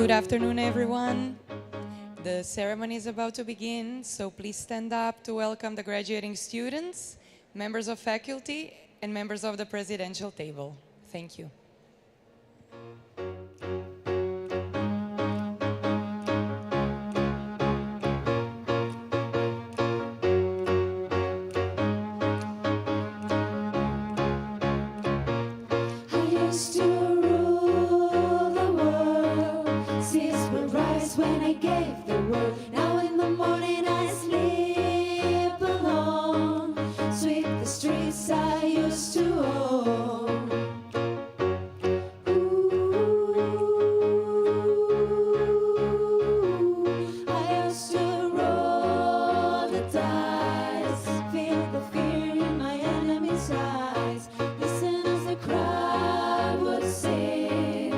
Good afternoon, everyone. The ceremony is about to begin, so please stand up to welcome the graduating students, members of faculty, and members of the presidential table. Thank you. When I gave the word, now in the morning I sleep alone. Sweep the streets I used to own. I used to roll the dice, feel the fear in my enemy's eyes. Listen as the crowd would sing.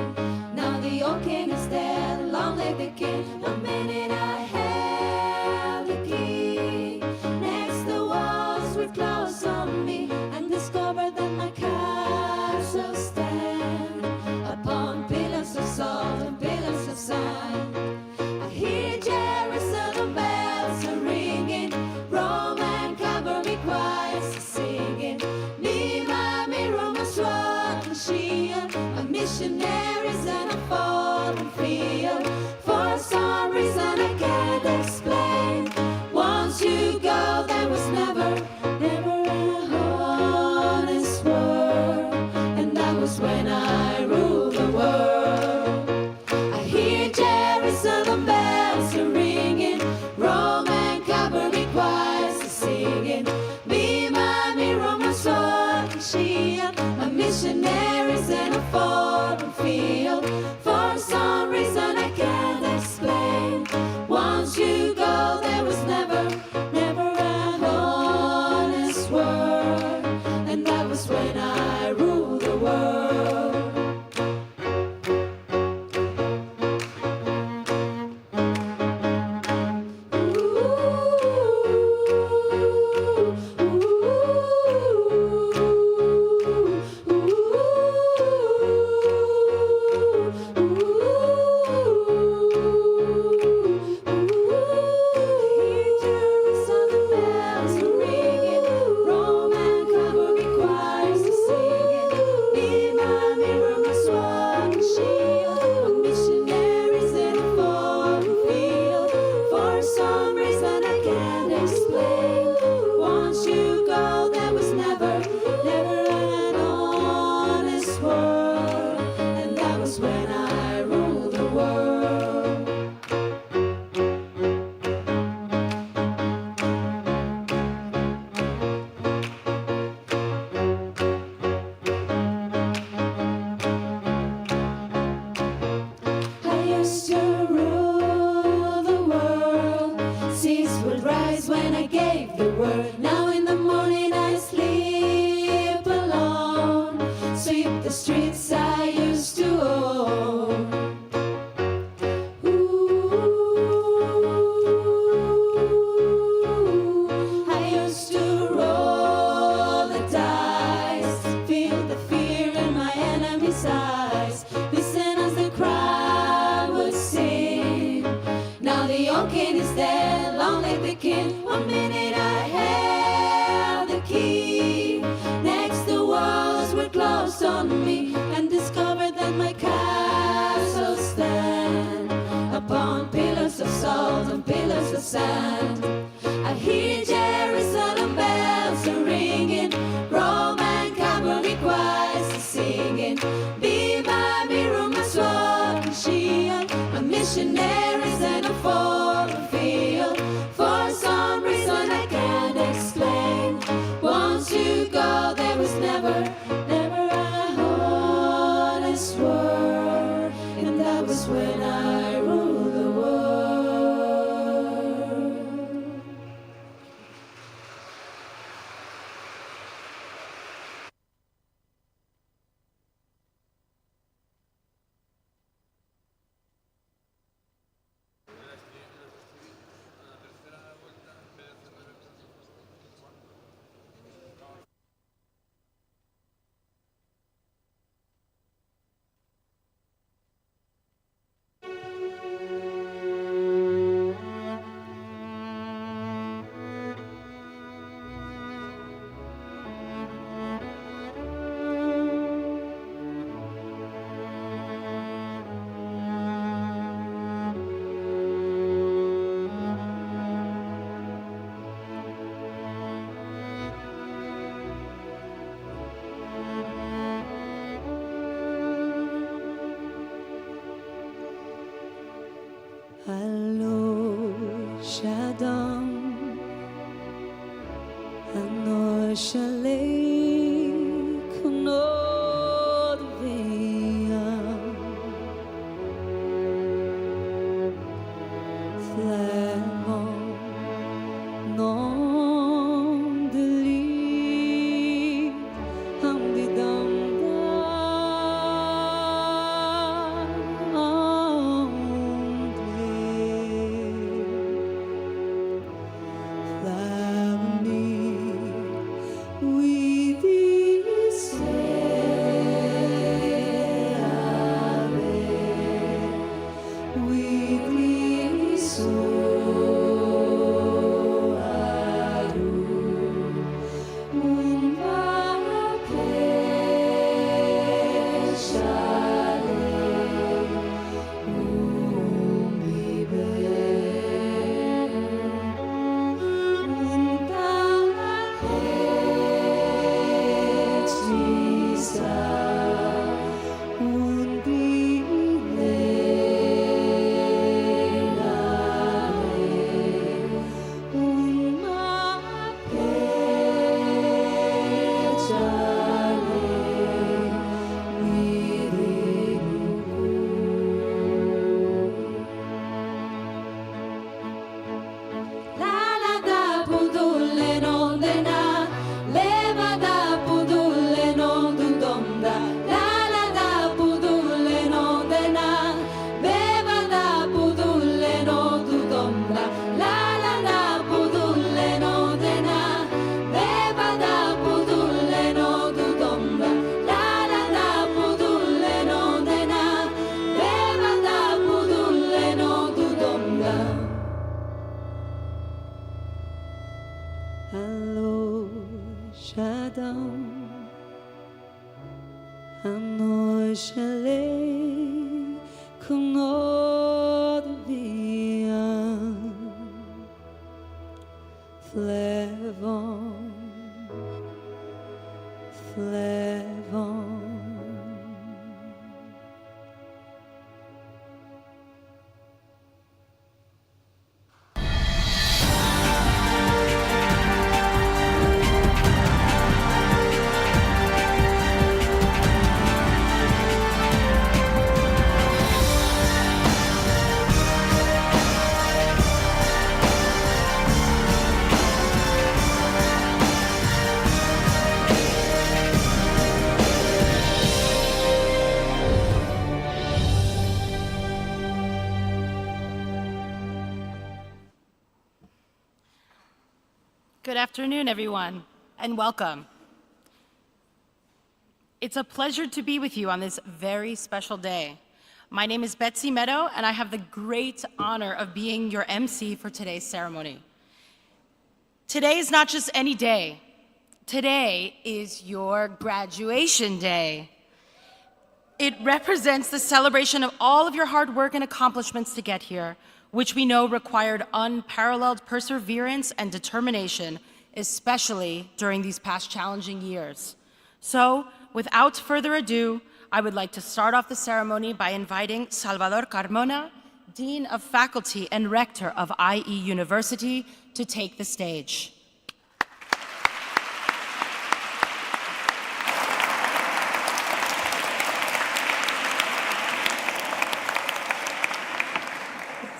Now the old king is dead, long live the king. One minute I held the key. Next the walls would close on me, and discovered that my castle stand upon pillars of salt and pillars of sand. I hear Jerusalem bells are ringing, Roman cavalry choirs are singing. Me, my Roman sword and shield, a missionaries and a fallen field. For some reason I can't explain, once you go there was never an honest word. And that was when I ruled the world. I hear Jerusalem bells are ringing, Roman cavalry choirs are singing. Me, my Roman sword and shield, a missionaries and a foreign field. For some reason I can't explain, once you go there was never an honest word. And that was when I ruled the world. When I gave the word, now in the morning I sleep alone. Sweep the streets I used to own. I used to roll the dice, feel the fear in my enemy's eyes. Listen as the crowd would sing. Now the old king is dead, long live the king. One minute I held the key. Next the walls were closed on me, and discovered that my castle stand upon pillars of salt and pillars of sand. I hear Jerusalem bells are ringing, Roman cavalry choirs are singing. Be my mirror, my sword and shield, a missionaries and a foreign field. For some reason I can't explain, once you go there was never an honest word. And that was when I ruled the world. Shalei kunod veyam Flemon non deli hamdidam Hello, Shadow. Ano shalei kunod veyam Flevon, Flevon. Good afternoon, everyone, and welcome. It's a pleasure to be with you on this very special day. My name is Betsy Meadow, and I have the great honor of being your MC for today's ceremony. Today is not just any day. Today is your graduation day. It represents the celebration of all of your hard work and accomplishments to get here, which we know required unparalleled perseverance and determination, especially during these past challenging years. So, without further ado, I would like to start off the ceremony by inviting Salvador Carmona, Dean of Faculty and Rector of IE University, to take the stage.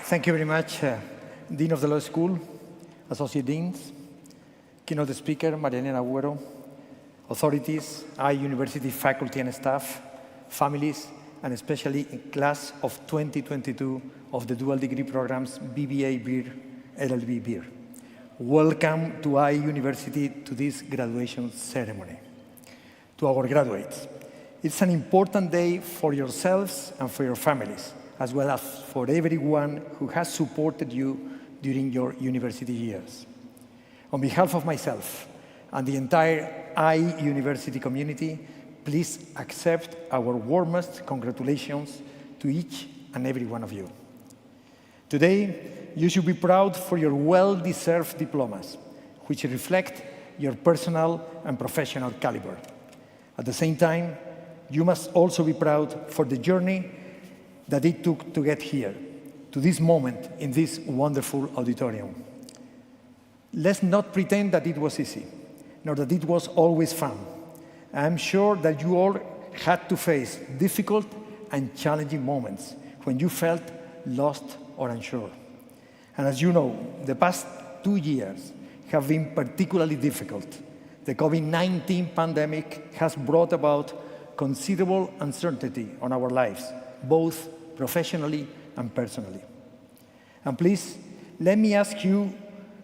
Thank you very much, Dean of the Law School, Associate Deans, Keynote Speaker, Marianela Agüero, authorities, IE University faculty and staff, families, and especially in class of 2022 of the dual degree programs BBA BIR, LLB BIR. Welcome to IE University to this graduation ceremony. To our graduates, it's an important day for yourselves and for your families, as well as for everyone who has supported you during your university years. On behalf of myself and the entire IE University community, please accept our warmest congratulations to each and every one of you. Today, you should be proud for your well-deserved diplomas, which reflect your personal and professional caliber. At the same time, you must also be proud for the journey that it took to get here, to this moment in this wonderful auditorium. Let's not pretend that it was easy. nor that it was always fun. I'm sure that you all had to face difficult and challenging moments when you felt lost or unsure. And as you know, the past 2 years have been particularly difficult. The COVID-19 pandemic has brought about considerable uncertainty on our lives, both professionally and personally. And please, let me ask you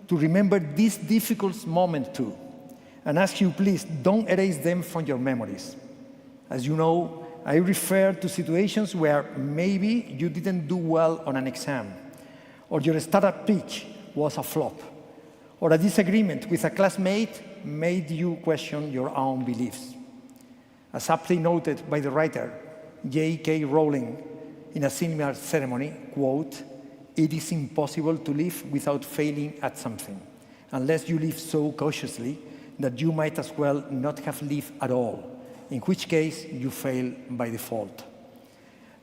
to remember this difficult moment too, and ask you, please, don't erase them from your memories. As you know, I refer to situations where maybe you didn't do well on an exam, or your startup pitch was a flop, or a disagreement with a classmate made you question your own beliefs. As aptly noted by the writer J.K. Rowling in a similar ceremony, quote, "It is impossible to live without failing at something, unless you live so cautiously that you might as well not have lived at all, in which case you fail by default."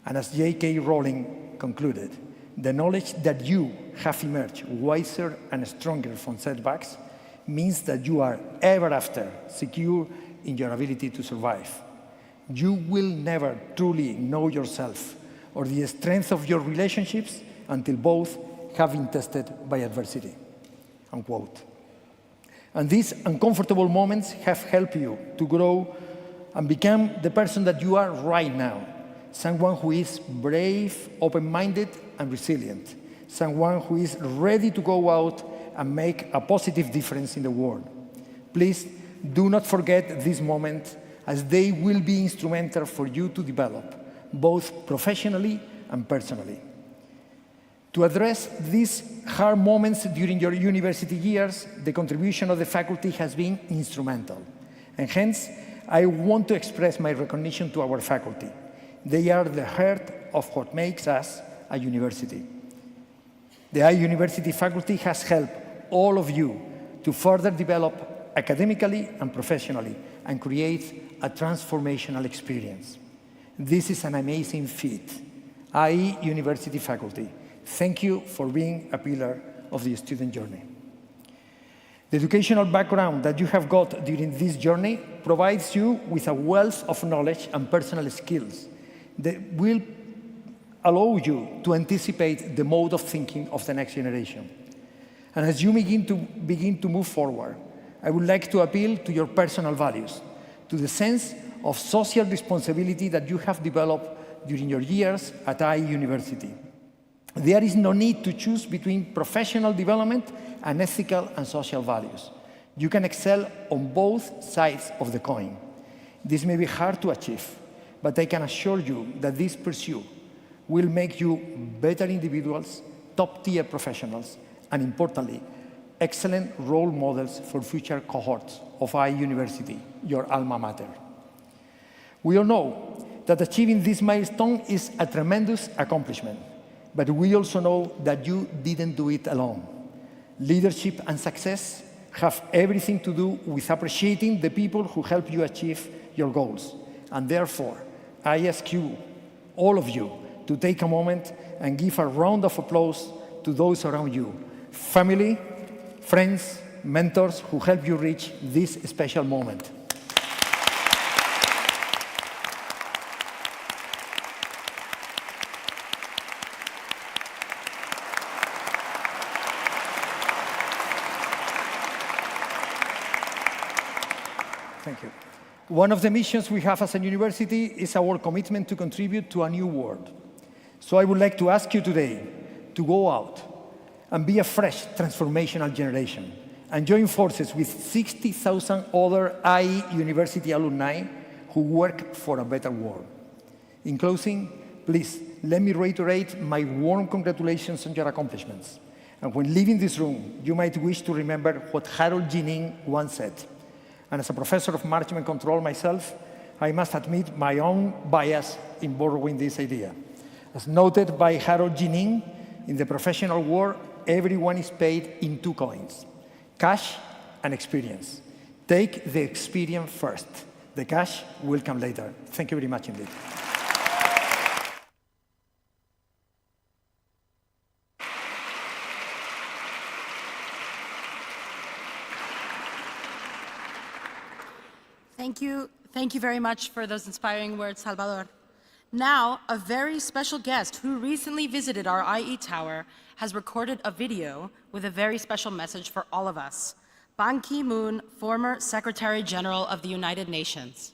And as J.K. Rowling concluded, the knowledge that you have emerged wiser and stronger from setbacks means that you are ever after secure in your ability to survive. You will never truly know yourself or the strength of your relationships until both have been tested by adversity, unquote. And these uncomfortable moments have helped you to grow and become the person that you are right now, someone who is brave, open-minded, and resilient, someone who is ready to go out and make a positive difference in the world. Please do not forget this moment, as they will be instrumental for you to develop, both professionally and personally. To address these hard moments during your university years, the contribution of the faculty has been instrumental. And hence, I want to express my recognition to our faculty. They are the heart of what makes us a university. The iUniversity faculty has helped all of you to further develop academically and professionally and create a transformational experience. This is an amazing feat. iUniversity faculty, thank you for being a pillar of the student journey. The educational background that you have got during this journey provides you with a wealth of knowledge and personal skills that will allow you to anticipate the mode of thinking of the next generation. And as you begin to move forward, I would like to appeal to your personal values, to the sense of social responsibility that you have developed during your years at iUniversity. There is no need to choose between professional development and ethical and social values. You can excel on both sides of the coin. This may be hard to achieve, but I can assure you that this pursuit will make you better individuals, top-tier professionals, and importantly, excellent role models for future cohorts of iUniversity, your alma mater. We all know that achieving this milestone is a tremendous accomplishment, but we also know that you didn't do it alone. Leadership and success have everything to do with appreciating the people who help you achieve your goals. And therefore, I ask you, all of you, to take a moment and give a round of applause to those around you, family, friends, mentors who help you reach this special moment. Thank you. One of the missions we have as a university is our commitment to contribute to a new world. So I would like to ask you today to go out and be a fresh, transformational generation and join forces with 60,000 other iUniversity alumni who work for a better world. In closing, please, let me reiterate my warm congratulations on your accomplishments. And when leaving this room, you might wish to remember what Harold Ginning once said. And as a professor of management control myself, I must admit my own bias in borrowing this idea. As noted by Harold Ginning, in the professional world, everyone is paid in 2 coins, cash and experience. Take the experience first. The cash will come later. Thank you very much indeed. Thank you very much for those inspiring words, Salvador. Now, a very special guest who recently visited our IE Tower has recorded a video with a very special message for all of us. Ban Ki-moon, former Secretary General of the United Nations.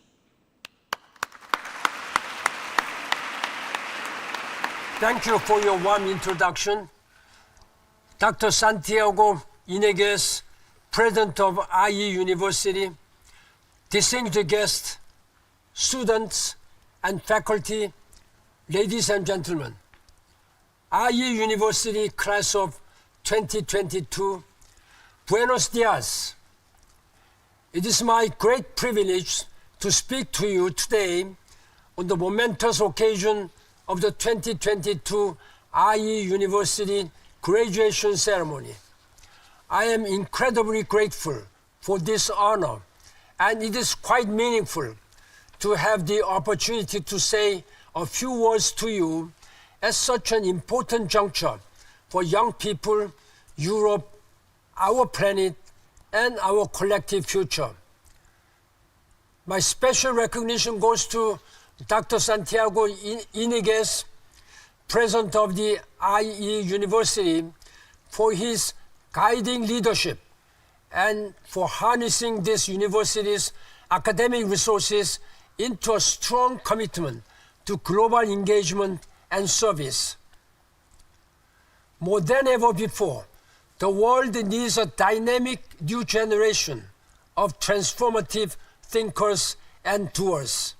Thank you for your warm introduction. Dr. Santiago Ineguez, President of IE University, distinguished guests, students, and faculty, ladies and gentlemen. IE University class of 2022, Buenos dias. It is my great privilege to speak to you today on the momentous occasion of the 2022 IE University graduation ceremony. I am incredibly grateful for this honor, and it is quite meaningful to have the opportunity to say a few words to you at such an important juncture for young people, Europe, our planet, and our collective future. My special recognition goes to Dr. Santiago Ineguez, President of the IE University, for his guiding leadership and for harnessing this university's academic resources into a strong commitment to global engagement and service. More than ever before, the world needs a dynamic new generation of transformative thinkers and doers.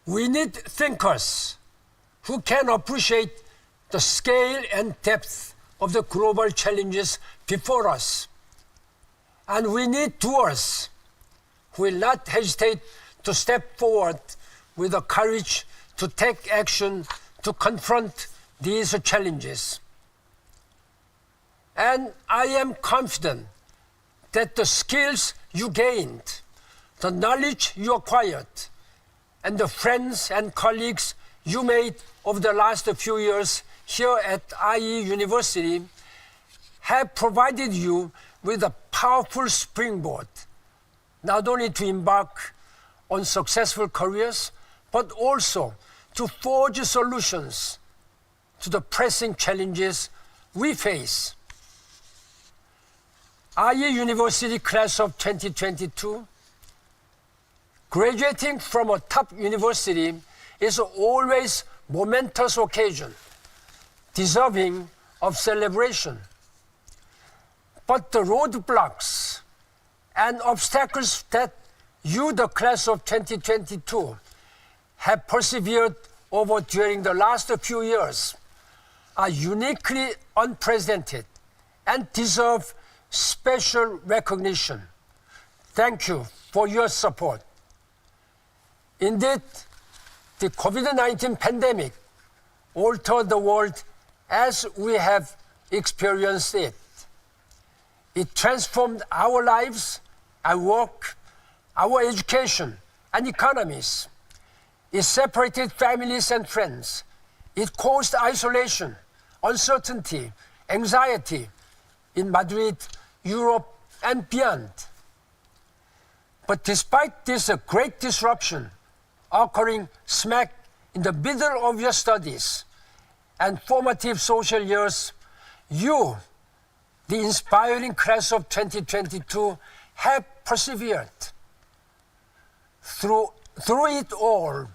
We need thinkers who can appreciate the scale and depth of the global challenges before us. And we need doers who will not hesitate to step forward with the courage to take action to confront these challenges. And I am confident that the skills you gained, the knowledge you acquired, and the friends and colleagues you made over the last few years here at IE University have provided you with a powerful springboard, not only to embark on successful careers, but also to forge solutions to the pressing challenges we face. IE University class of 2022, graduating from a top university is always a momentous occasion, deserving of celebration. But the roadblocks and obstacles that you, the class of 2022, have persevered over during the last few years are uniquely unprecedented and deserve special recognition. Thank you for your support. Indeed, the COVID-19 pandemic altered the world as we have experienced it. It transformed our lives, our work, our education, and economies. It separated families and friends. It caused isolation, uncertainty, anxiety in Madrid, Europe, and beyond. But despite this great disruption occurring smack in the middle of your studies and formative social years, you, the inspiring class of 2022, have persevered. Through it all,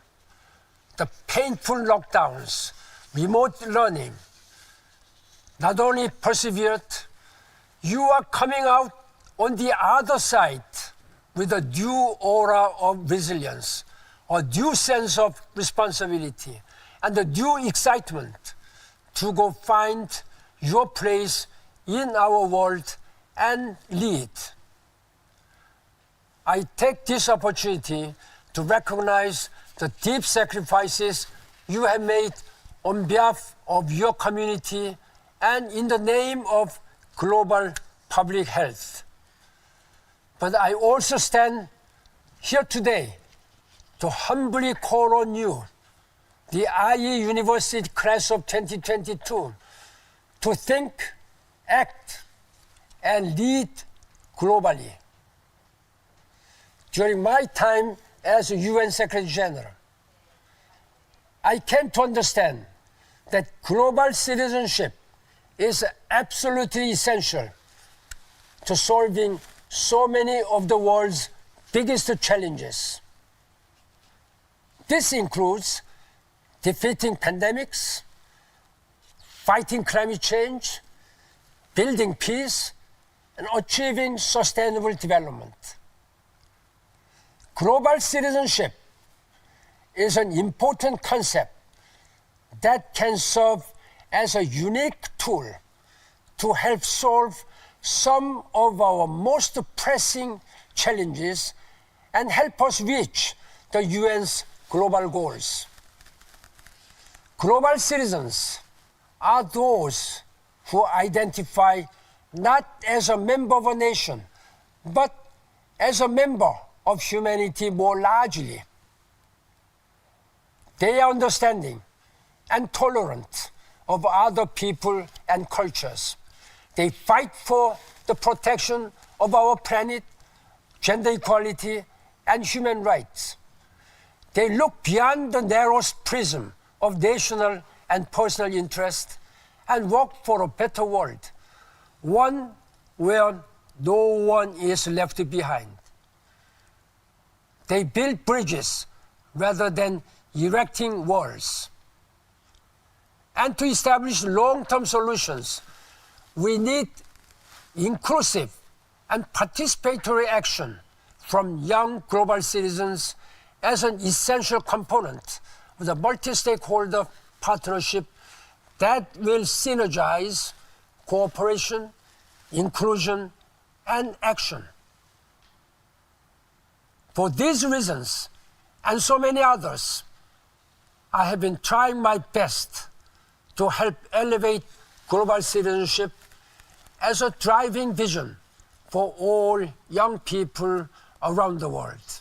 the painful lockdowns, remote learning, not only persevered, you are coming out on the other side with a due aura of resilience, a due sense of responsibility, and a due excitement to go find your place in our world and lead. I take this opportunity to recognize the deep sacrifices you have made on behalf of your community and in the name of global public health. But I also stand here today to humbly call on you, the IE University class of 2022, to think, act, and lead globally. during my time as UN Secretary General, I came to understand that global citizenship is absolutely essential to solving so many of the world's biggest challenges. This includes defeating pandemics, fighting climate change, building peace, and achieving sustainable development. Global citizenship is an important concept that can serve as a unique tool to help solve some of our most pressing challenges and help us reach the UN's global goals. Global citizens are those who identify not as a member of a nation, but as a member of humanity more largely. They are understanding and tolerant of other people and cultures. They fight for the protection of our planet, gender equality, and human rights. They look beyond the narrowest prism of national and personal interest and work for a better world, one where no one is left behind. They build bridges rather than erecting walls. And to establish long-term solutions, we need inclusive and participatory action from young global citizens as an essential component of the multi-stakeholder partnership that will synergize cooperation, inclusion, and action. For these reasons, and so many others, I have been trying my best to help elevate global citizenship as a driving vision for all young people around the world.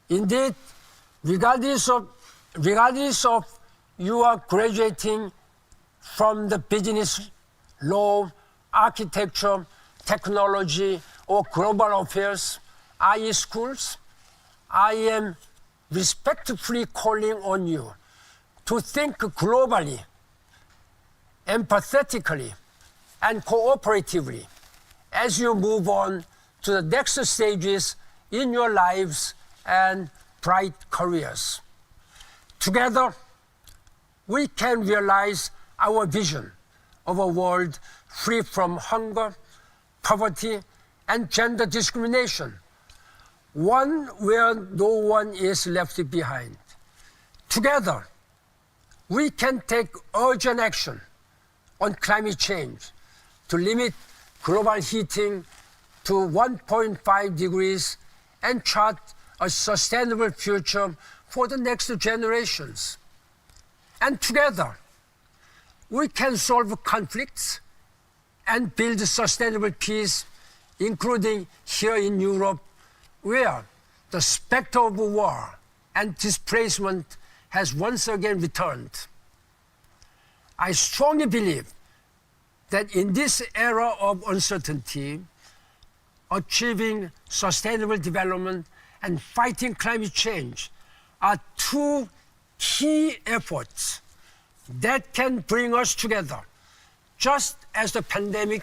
Indeed, regardless of you are graduating from the business, law, architecture, technology, or global affairs, i.e. schools, I am respectfully calling on you to think globally, empathetically, and cooperatively as you move on to the next stages in your lives and bright careers. Together, we can realize our vision of a world free from hunger, poverty, and gender discrimination, one where no one is left behind. Together, we can take urgent action on climate change to limit global heating to 1.5 degrees and chart a sustainable future for the next generations. And together, we can solve conflicts and build sustainable peace, including here in Europe, where the specter of war and displacement has once again returned. I strongly believe that in this era of uncertainty, achieving sustainable development and fighting climate change are two key efforts that can bring us together, just as the pandemic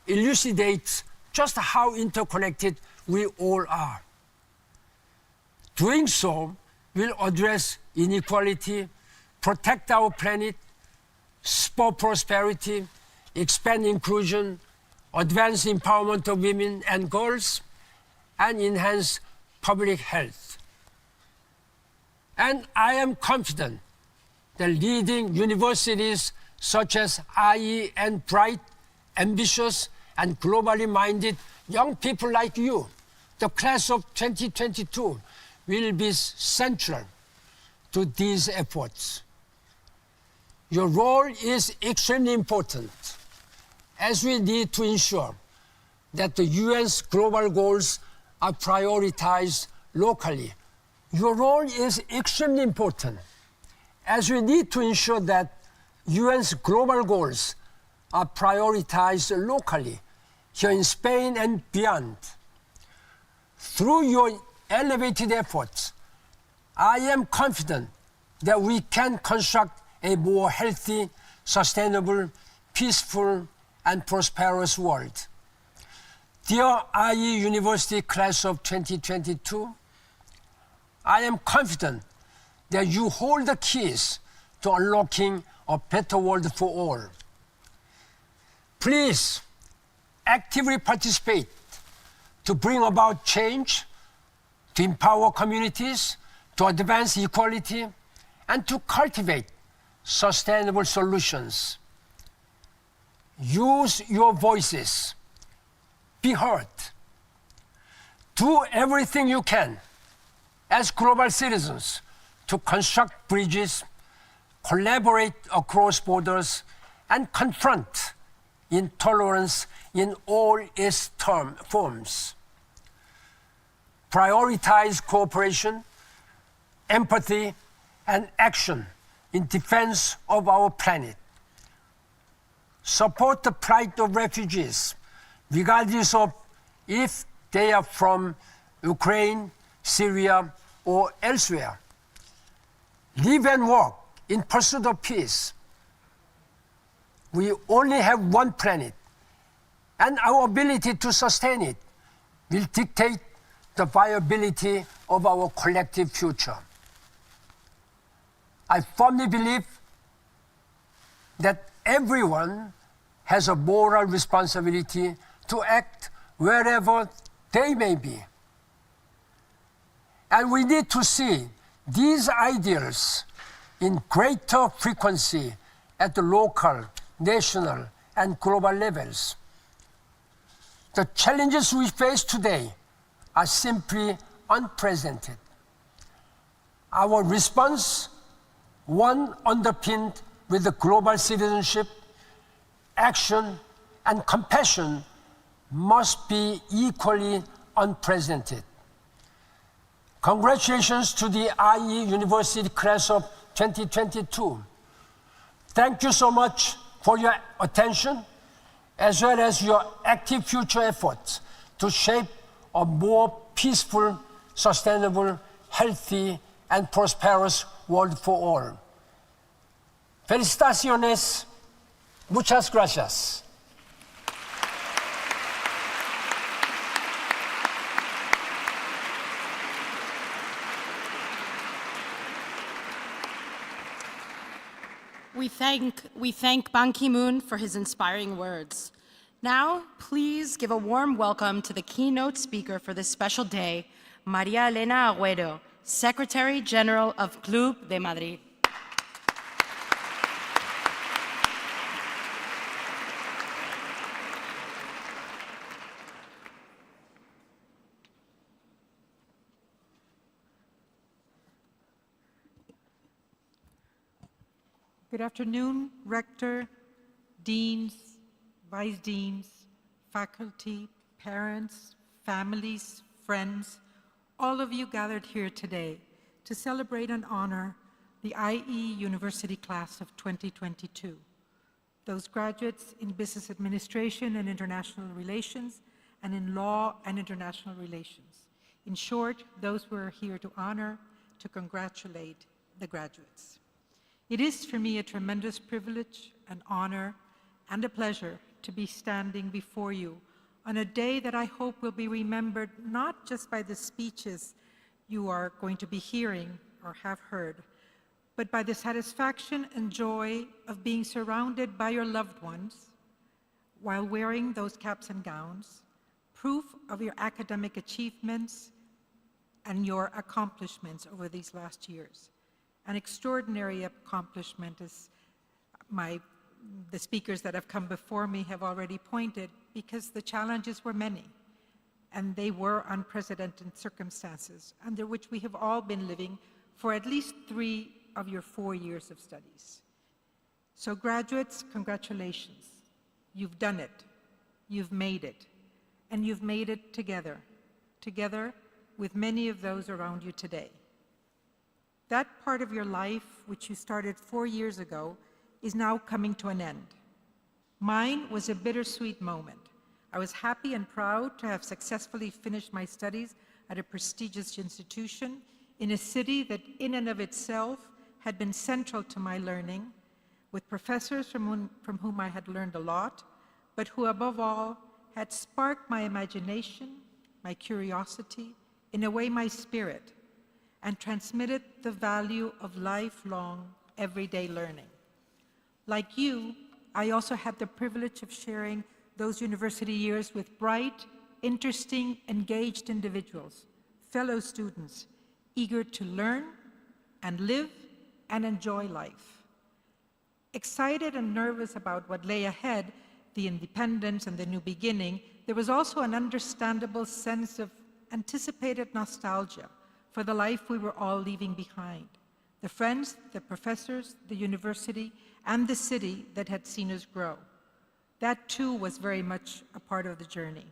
elucidates just how interconnected we all are. Doing so will address inequality, protect our planet, spur prosperity, expand inclusion, advance empowerment of women and girls, and enhance public health. And I am confident that leading universities such as IE and bright, ambitious, and globally minded young people like you, the class of 2022, will be central to these efforts. Your role is extremely important as we need to ensure that the UN's global goals are prioritized locally. Your role is extremely important as we need to ensure that UN's global goals are prioritized locally here in Spain and beyond. Through your elevated efforts, I am confident that we can construct a more healthy, sustainable, peaceful, and prosperous world. Dear IE University Class of 2022, I am confident that you hold the keys to unlocking a better world for all. Please actively participate to bring about change, to empower communities, to advance equality, and to cultivate sustainable solutions. Use your voices. Be heard. Do everything you can as global citizens to construct bridges, collaborate across borders, and confront intolerance in all its forms. Prioritize cooperation, empathy, and action in defense of our planet. Support the plight of refugees, regardless of if they are from Ukraine, Syria, or elsewhere. Live and work in pursuit of peace. We only have one planet, and our ability to sustain it will dictate the viability of our collective future. I firmly believe that everyone has a moral responsibility to act wherever they may be. And we need to see these ideals in greater frequency at the local, national, and global levels. The challenges we face today are simply unprecedented. Our response, one underpinned with the global citizenship, action, and compassion, must be equally unprecedented. Congratulations to the IE University Class of 2022. Thank you so much for your attention, as well as your active future efforts to shape a more peaceful, sustainable, healthy, and prosperous world for all. Felicitaciones. Muchas gracias. We thank Ban Ki-moon for his inspiring words. Now, please give a warm welcome to the keynote speaker for this special day, María Elena Agüero, Secretary General of Club de Madrid. Good afternoon, Rector, Deans, Vice Deans, faculty, parents, families, friends, all of you gathered here today to celebrate and honor the IE University Class of 2022, those graduates in Business Administration and International Relations and in Law and International Relations. In short, those we're here to honor, to congratulate the graduates. It is for me a tremendous privilege, an honor, and a pleasure to be standing before you on a day that I hope will be remembered not just by the speeches you are going to be hearing or have heard, but by the satisfaction and joy of being surrounded by your loved ones while wearing those caps and gowns, proof of your academic achievements and your accomplishments over these last years. An extraordinary accomplishment, as the speakers that have come before me have already pointed, because the challenges were many, and they were unprecedented circumstances, under which we have all been living for at least 3 of your 4 years of studies. So graduates, congratulations. You've done it, you've made it, and you've made it together with many of those around you today. That part of your life, which you started 4 years ago, is now coming to an end. Mine was a bittersweet moment. I was happy and proud to have successfully finished my studies at a prestigious institution in a city that in and of itself had been central to my learning, with professors from whom I had learned a lot, but who above all had sparked my imagination, my curiosity, in a way my spirit, and transmitted the value of lifelong, everyday learning. Like you, I also had the privilege of sharing those university years with bright, interesting, engaged individuals, fellow students, eager to learn and live and enjoy life. Excited and nervous about what lay ahead, the independence and the new beginning, there was also an understandable sense of anticipated nostalgia for the life we were all leaving behind, the friends, the professors, the university, and the city that had seen us grow. That too was very much a part of the journey.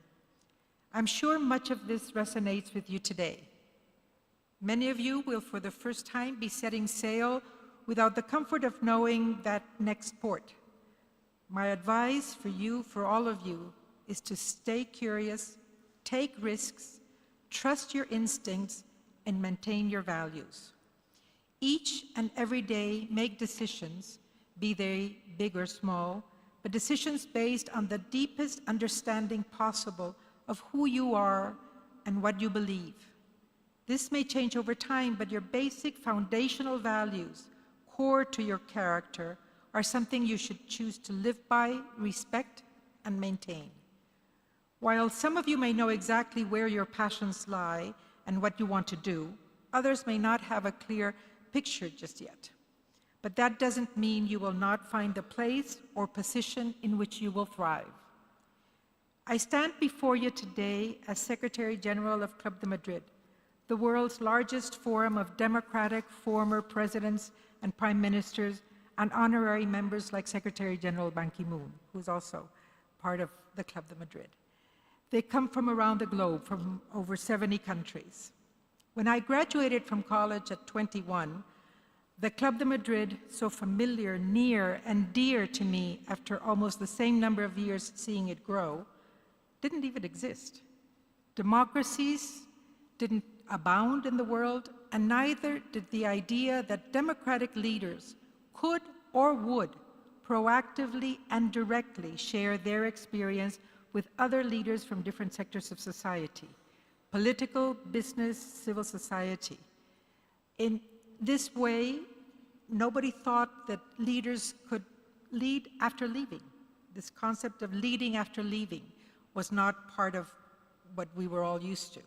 I'm sure much of this resonates with you today. Many of you will for the first time be setting sail without the comfort of knowing that next port. My advice for you, for all of you, is to stay curious, take risks, trust your instincts, and maintain your values. Each and every day make decisions, be they big or small, but decisions based on the deepest understanding possible of who you are and what you believe. This may change over time, but your basic foundational values, core to your character, are something you should choose to live by, respect, and maintain. While some of you may know exactly where your passions lie and what you want to do, others may not have a clear picture just yet. But that doesn't mean you will not find the place or position in which you will thrive. I stand before you today as Secretary General of Club de Madrid, the world's largest forum of democratic former presidents and prime ministers and honorary members like Secretary General Ban Ki-moon, who's also part of the Club de Madrid. They come from around the globe, from over 70 countries. When I graduated from college at 21, the Club de Madrid, so familiar, near, and dear to me after almost the same number of years seeing it grow, didn't even exist. Democracies didn't abound in the world, and neither did the idea that democratic leaders could or would proactively and directly share their experience with other leaders from different sectors of society, political, business, civil society. In this way, nobody thought that leaders could lead after leaving. This concept of leading after leaving was not part of what we were all used to.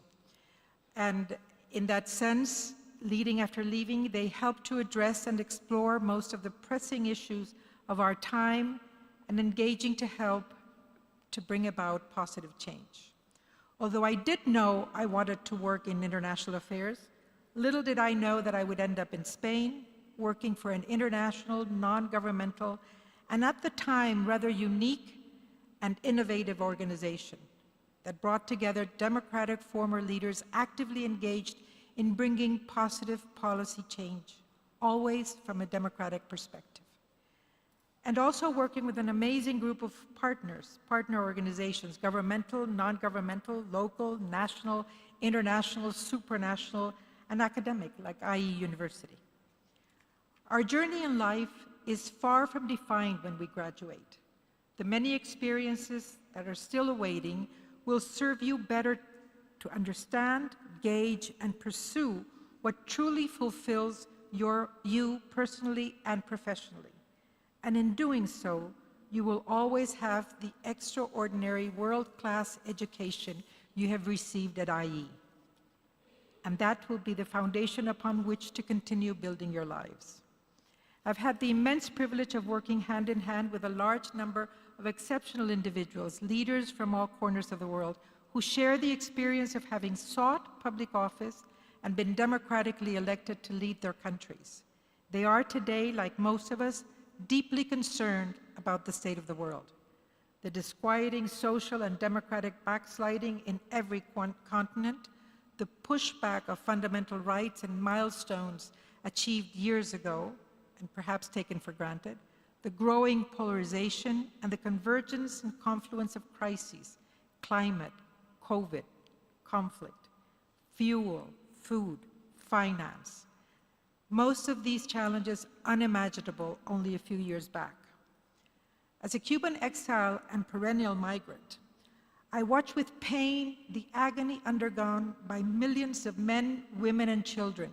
And in that sense, leading after leaving, they helped to address and explore most of the pressing issues of our time and engaging to help to bring about positive change. Although I did know I wanted to work in international affairs, little did I know that I would end up in Spain, working for an international, non-governmental, and at the time rather unique and innovative organization that brought together democratic former leaders actively engaged in bringing positive policy change, always from a democratic perspective. And also working with an amazing group of partners, partner organizations, governmental, non-governmental, local, national, international, supranational, and academic, like IE University. Our journey in life is far from defined when we graduate. The many experiences that are still awaiting will serve you better to understand, gauge, and pursue what truly fulfills you personally and professionally. And in doing so, you will always have the extraordinary world-class education you have received at IE. And that will be the foundation upon which to continue building your lives. I've had the immense privilege of working hand in hand with a large number of exceptional individuals, leaders from all corners of the world, who share the experience of having sought public office and been democratically elected to lead their countries. They are today, like most of us, deeply concerned about the state of the world. The disquieting social and democratic backsliding in every continent, the pushback of fundamental rights and milestones achieved years ago, and perhaps taken for granted, the growing polarization and the convergence and confluence of crises, climate, COVID, conflict, fuel, food, finance. Most of these challenges unimaginable only a few years back. As a Cuban exile and perennial migrant, I watch with pain the agony undergone by millions of men, women, and children,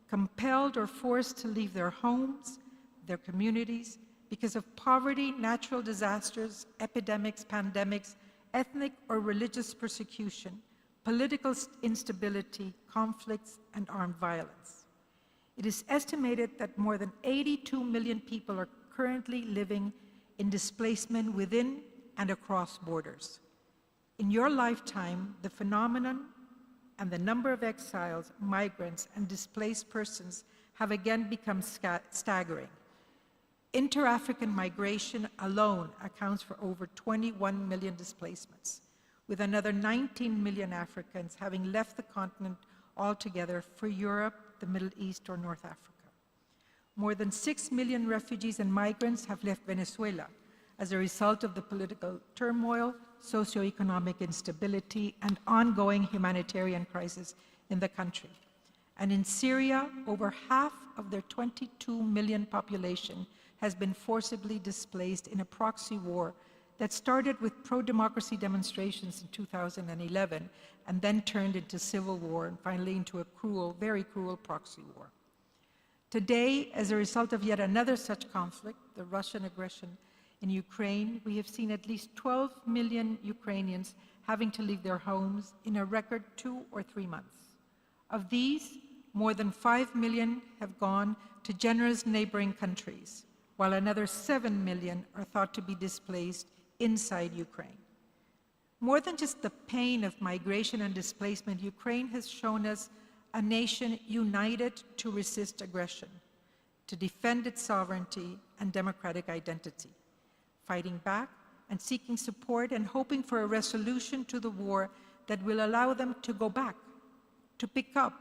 compelled or forced to leave their homes, their communities, because of poverty, natural disasters, epidemics, pandemics, ethnic or religious persecution, political instability, conflicts, and armed violence. It is estimated that more than 82 million people are currently living in displacement within and across borders. In your lifetime, the phenomenon and the number of exiles, migrants, and displaced persons have again become staggering. Inter-African migration alone accounts for over 21 million displacements, with another 19 million Africans having left the continent altogether for Europe, the Middle East, or North Africa. More than 6 million refugees and migrants have left Venezuela as a result of the political turmoil, socioeconomic instability, and ongoing humanitarian crisis in the country. And in Syria, over half of their 22 million population has been forcibly displaced in a proxy war that started with pro-democracy demonstrations in 2011 and then turned into civil war and finally into a cruel, very cruel proxy war. Today, as a result of yet another such conflict, the Russian aggression in Ukraine, we have seen at least 12 million Ukrainians having to leave their homes in a record 2 or 3 months. Of these, more than 5 million have gone to generous neighboring countries, while another 7 million are thought to be displaced inside Ukraine. More than just the pain of migration and displacement, Ukraine has shown us a nation united to resist aggression, to defend its sovereignty and democratic identity, fighting back and seeking support and hoping for a resolution to the war that will allow them to go back, to pick up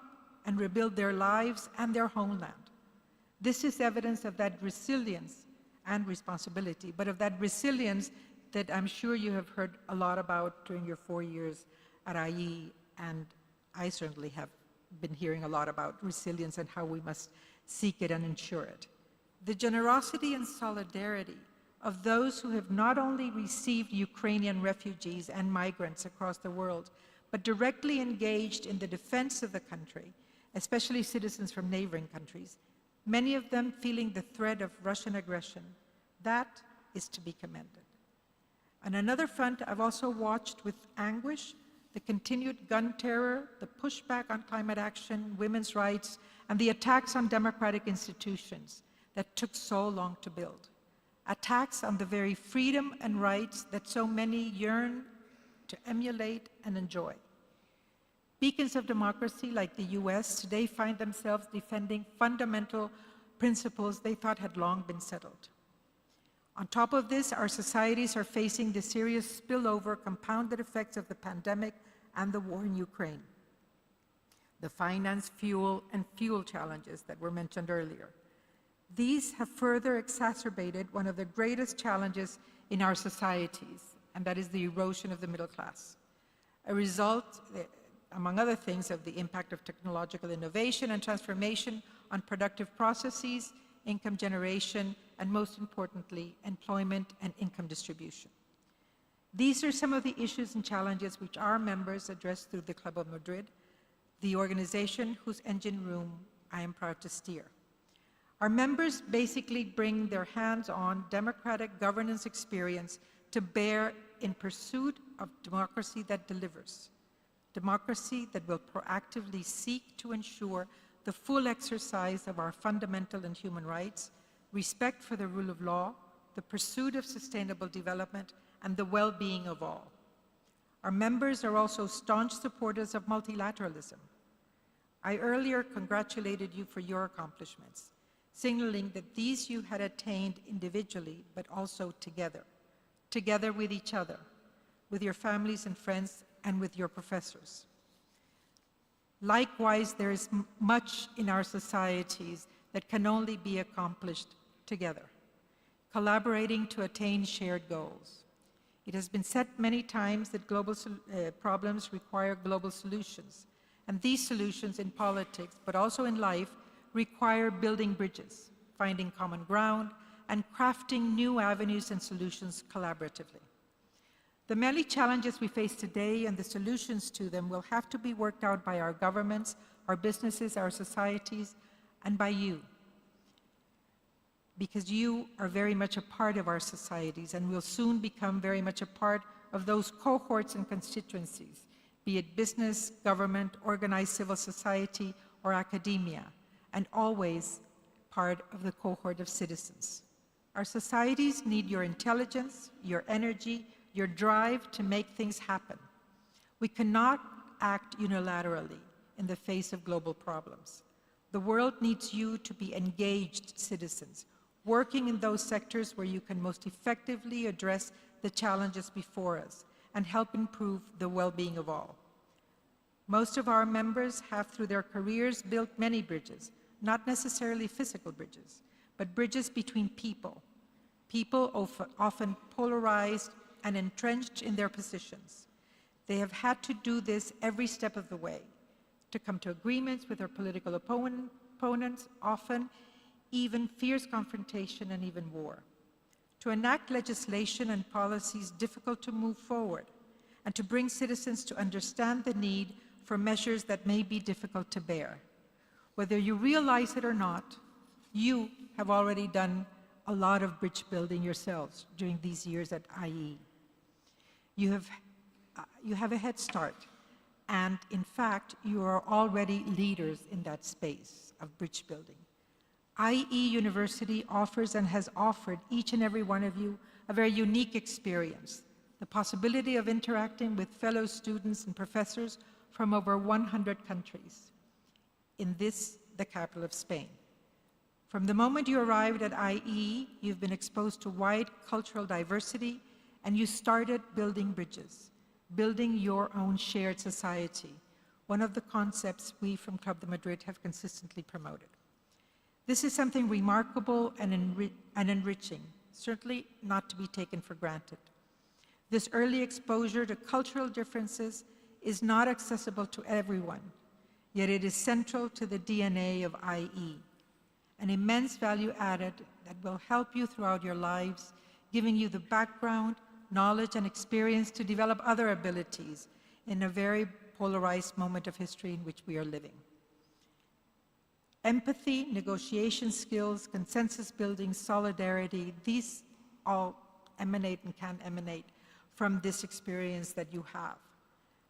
and rebuild their lives and their homeland. This is evidence of that resilience and responsibility, but of that resilience that I'm sure you have heard a lot about during your 4 years at IE, and I certainly have been hearing a lot about resilience and how we must seek it and ensure it. The generosity and solidarity of those who have not only received Ukrainian refugees and migrants across the world, but directly engaged in the defense of the country, especially citizens from neighboring countries, many of them feeling the threat of Russian aggression, that is to be commended. On another front, I've also watched with anguish the continued gun terror, the pushback on climate action, women's rights, and the attacks on democratic institutions that took so long to build. Attacks on the very freedom and rights that so many yearn to emulate and enjoy. Beacons of democracy like the US today find themselves defending fundamental principles they thought had long been settled. On top of this, our societies are facing the serious spillover, compounded effects of the pandemic and the war in Ukraine. The finance, fuel, and fuel challenges that were mentioned earlier. These have further exacerbated one of the greatest challenges in our societies, and that is the erosion of the middle class. A result, among other things, of the impact of technological innovation and transformation on productive processes, income generation, and most importantly, employment and income distribution. These are some of the issues and challenges which our members address through the Club of Madrid, the organization whose engine room I am proud to steer. Our members basically bring their hands-on democratic governance experience to bear in pursuit of democracy that delivers, democracy that will proactively seek to ensure the full exercise of our fundamental and human rights, respect for the rule of law, the pursuit of sustainable development, and the well-being of all. Our members are also staunch supporters of multilateralism. I earlier congratulated you for your accomplishments, signaling that these you had attained individually, but also together with each other, with your families and friends, and with your professors. Likewise, there is much in our societies that can only be accomplished together, collaborating to attain shared goals. It has been said many times that global problems require global solutions. And these solutions in politics, but also in life, require building bridges, finding common ground, and crafting new avenues and solutions collaboratively. The many challenges we face today and the solutions to them will have to be worked out by our governments, our businesses, our societies, and by you. Because you are very much a part of our societies and will soon become very much a part of those cohorts and constituencies, be it business, government, organized civil society, or academia, and always part of the cohort of citizens. Our societies need your intelligence, your energy, your drive to make things happen. We cannot act unilaterally in the face of global problems. The world needs you to be engaged citizens, working in those sectors where you can most effectively address the challenges before us and help improve the well-being of all. Most of our members have, through their careers, built many bridges, not necessarily physical bridges, but bridges between people. People often polarized and entrenched in their positions. They have had to do this every step of the way, to come to agreements with their political opponents, often even fierce confrontation and even war, to enact legislation and policies difficult to move forward, and to bring citizens to understand the need for measures that may be difficult to bear. Whether you realize it or not, you have already done a lot of bridge building yourselves during these years at IE. You have a head start, and in fact, you are already leaders in that space of bridge building. IE University offers and has offered each and every one of you a very unique experience, the possibility of interacting with fellow students and professors from over 100 countries, in this, the capital of Spain. From the moment you arrived at IE, you've been exposed to wide cultural diversity, and you started building bridges, building your own shared society, one of the concepts we from Club de Madrid have consistently promoted. This is something remarkable and enriching, certainly not to be taken for granted. This early exposure to cultural differences is not accessible to everyone, yet it is central to the DNA of IE, an immense value added that will help you throughout your lives, giving you the background, knowledge, and experience to develop other abilities in a very polarized moment of history in which we are living. Empathy, negotiation skills, consensus building, solidarity, these all emanate and can emanate from this experience that you have.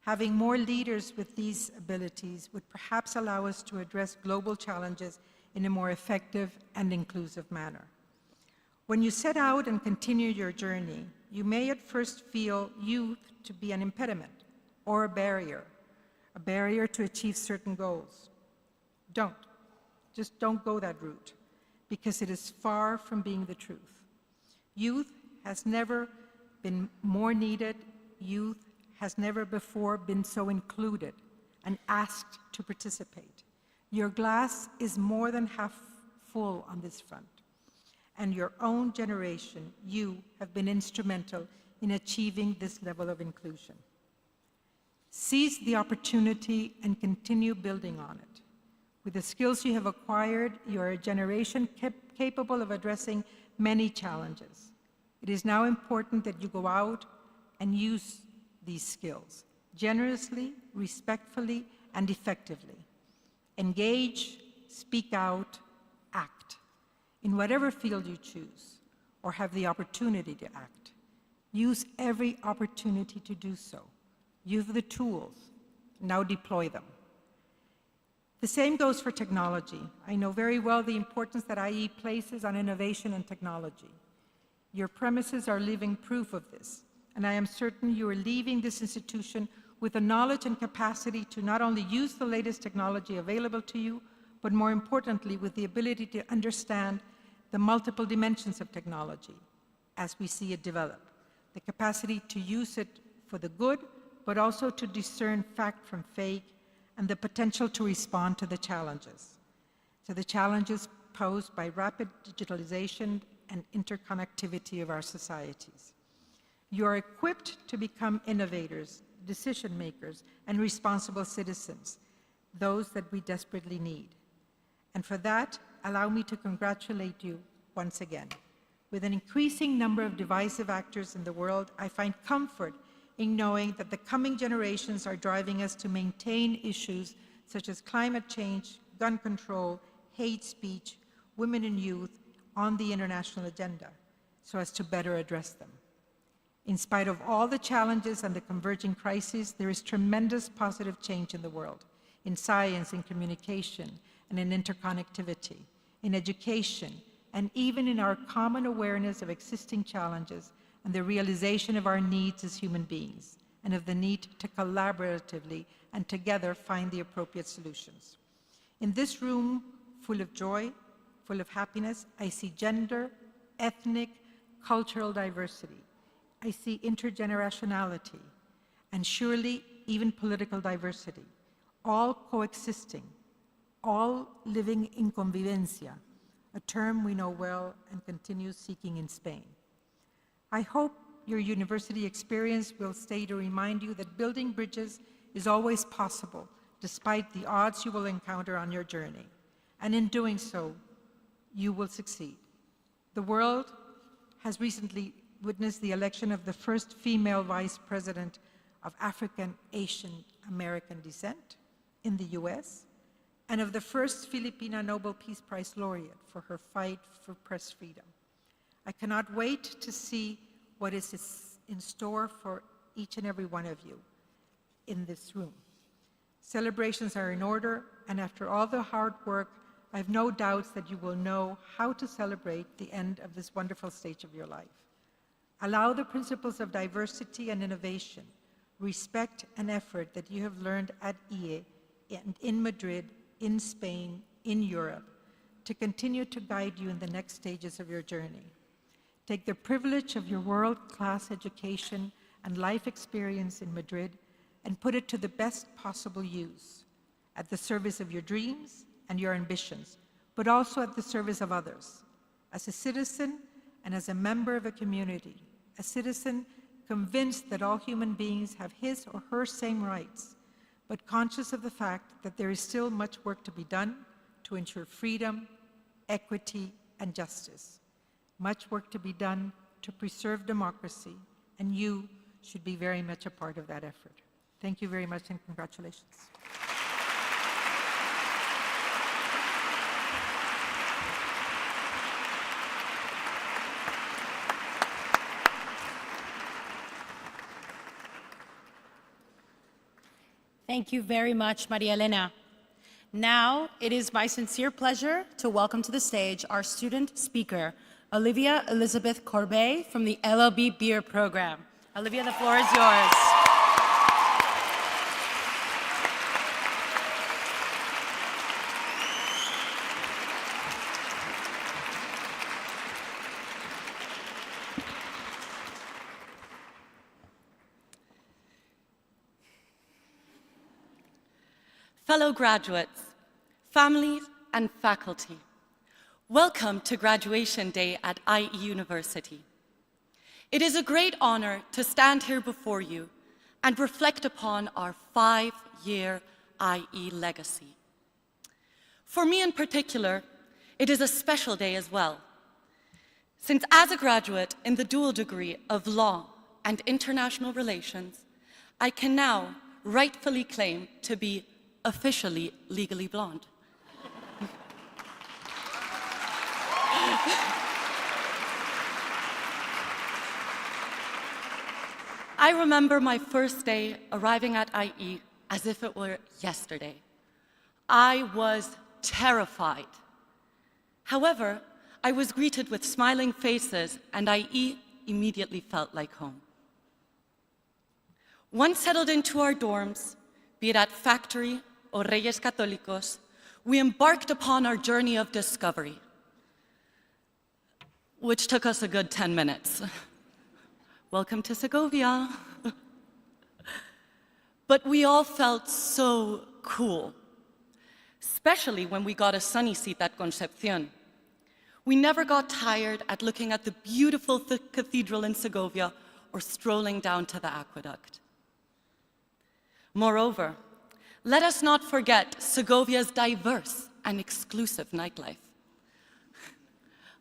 Having more leaders with these abilities would perhaps allow us to address global challenges in a more effective and inclusive manner. When you set out and continue your journey, you may at first feel youth to be an impediment or a barrier to achieve certain goals. Just don't go that route, because it is far from being the truth. Youth has never been more needed. Youth has never before been so included and asked to participate. Your glass is more than half full on this front. And your own generation, you have been instrumental in achieving this level of inclusion. Seize the opportunity and continue building on it. With the skills you have acquired, you are a generation capable of addressing many challenges. It is now important that you go out and use these skills generously, respectfully, and effectively. Engage, speak out, act in whatever field you choose or have the opportunity to act. Use every opportunity to do so. Use the tools, now deploy them. The same goes for technology. I know very well the importance that IE places on innovation and technology. Your premises are living proof of this, and I am certain you are leaving this institution with the knowledge and capacity to not only use the latest technology available to you, but more importantly, with the ability to understand the multiple dimensions of technology as we see it develop, the capacity to use it for the good, but also to discern fact from fake, and the potential to respond to the challenges posed by rapid digitalization and interconnectivity of our societies. You are equipped to become innovators, decision makers, and responsible citizens, those that we desperately need. And for that, allow me to congratulate you once again. With an increasing number of divisive actors in the world, I find comfort in knowing that the coming generations are driving us to maintain issues such as climate change, gun control, hate speech, women and youth on the international agenda, so as to better address them. In spite of all the challenges and the converging crises, there is tremendous positive change in the world, in science, in communication, and in interconnectivity, in education, and even in our common awareness of existing challenges and the realization of our needs as human beings, and of the need to collaboratively and together find the appropriate solutions. In this room full of joy, full of happiness, I see gender, ethnic, cultural diversity. I see intergenerationality, and surely even political diversity, all coexisting, all living in convivencia, a term we know well and continue seeking in Spain. I hope your university experience will stay to remind you that building bridges is always possible, despite the odds you will encounter on your journey. And in doing so, you will succeed. The world has recently witnessed the election of the first female vice president of African, Asian, American descent in the US, and of the first Filipina Nobel Peace Prize laureate for her fight for press freedom. I cannot wait to see what is in store for each and every one of you in this room. Celebrations are in order, and after all the hard work, I have no doubts that you will know how to celebrate the end of this wonderful stage of your life. Allow the principles of diversity and innovation, respect and effort that you have learned at IE and in Madrid, in Spain, in Europe, to continue to guide you in the next stages of your journey. Take the privilege of your world-class education and life experience in Madrid and put it to the best possible use, at the service of your dreams and your ambitions, but also at the service of others. As a citizen and as a member of a community, a citizen convinced that all human beings have his or her same rights, but conscious of the fact that there is still much work to be done to ensure freedom, equity, and justice. Much work to be done to preserve democracy, and you should be very much a part of that effort. Thank you very much, and congratulations. Thank you very much, Maria Elena. Now, it is my sincere pleasure to welcome to the stage our student speaker, Olivia Elizabeth Corbet from the LLB Beer Program. Olivia, the floor is yours. Fellow graduates, families, and faculty, welcome to Graduation Day at IE University. It is a great honor to stand here before you and reflect upon our 5-year IE legacy. For me in particular, it is a special day as well, since as a graduate in the dual degree of Law and International Relations, I can now rightfully claim to be officially legally blonde. I remember my first day arriving at IE as if it were yesterday. I was terrified. However, I was greeted with smiling faces, and IE immediately felt like home. Once settled into our dorms, be it at Factory or Reyes Católicos, we embarked upon our journey of discovery, which took us a good 10 minutes. Welcome to Segovia. But we all felt so cool, especially when we got a sunny seat at Concepcion. We never got tired at looking at the beautiful cathedral in Segovia or strolling down to the aqueduct. Moreover, let us not forget Segovia's diverse and exclusive nightlife.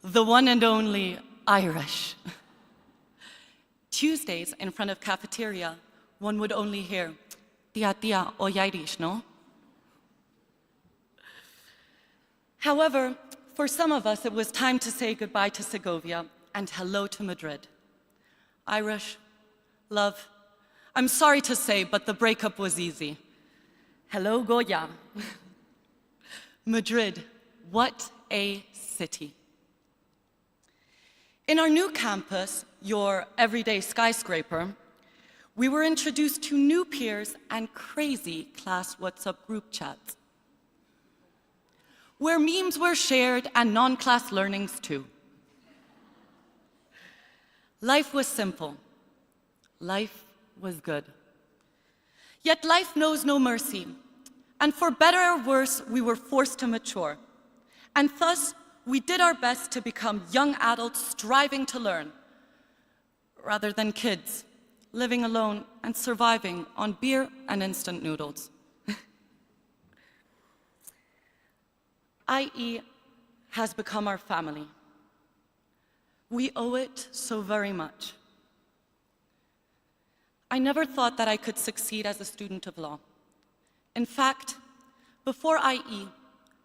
The one and only Irish. Tuesdays, in front of cafeteria, one would only hear, "Tia, tia, oi Irish, no?" However, for some of us, it was time to say goodbye to Segovia and hello to Madrid. Irish, love, I'm sorry to say, but the breakup was easy. Hello, Goya. Madrid, what a city. In our new campus, your everyday skyscraper, we were introduced to new peers and crazy class WhatsApp group chats, where memes were shared and non-class learnings too. Life was simple. Life was good. Yet life knows no mercy, and for better or worse, we were forced to mature. And thus, we did our best to become young adults striving to learn, rather than kids living alone and surviving on beer and instant noodles. IE has become our family. We owe it so very much. I never thought that I could succeed as a student of law. In fact, before IE,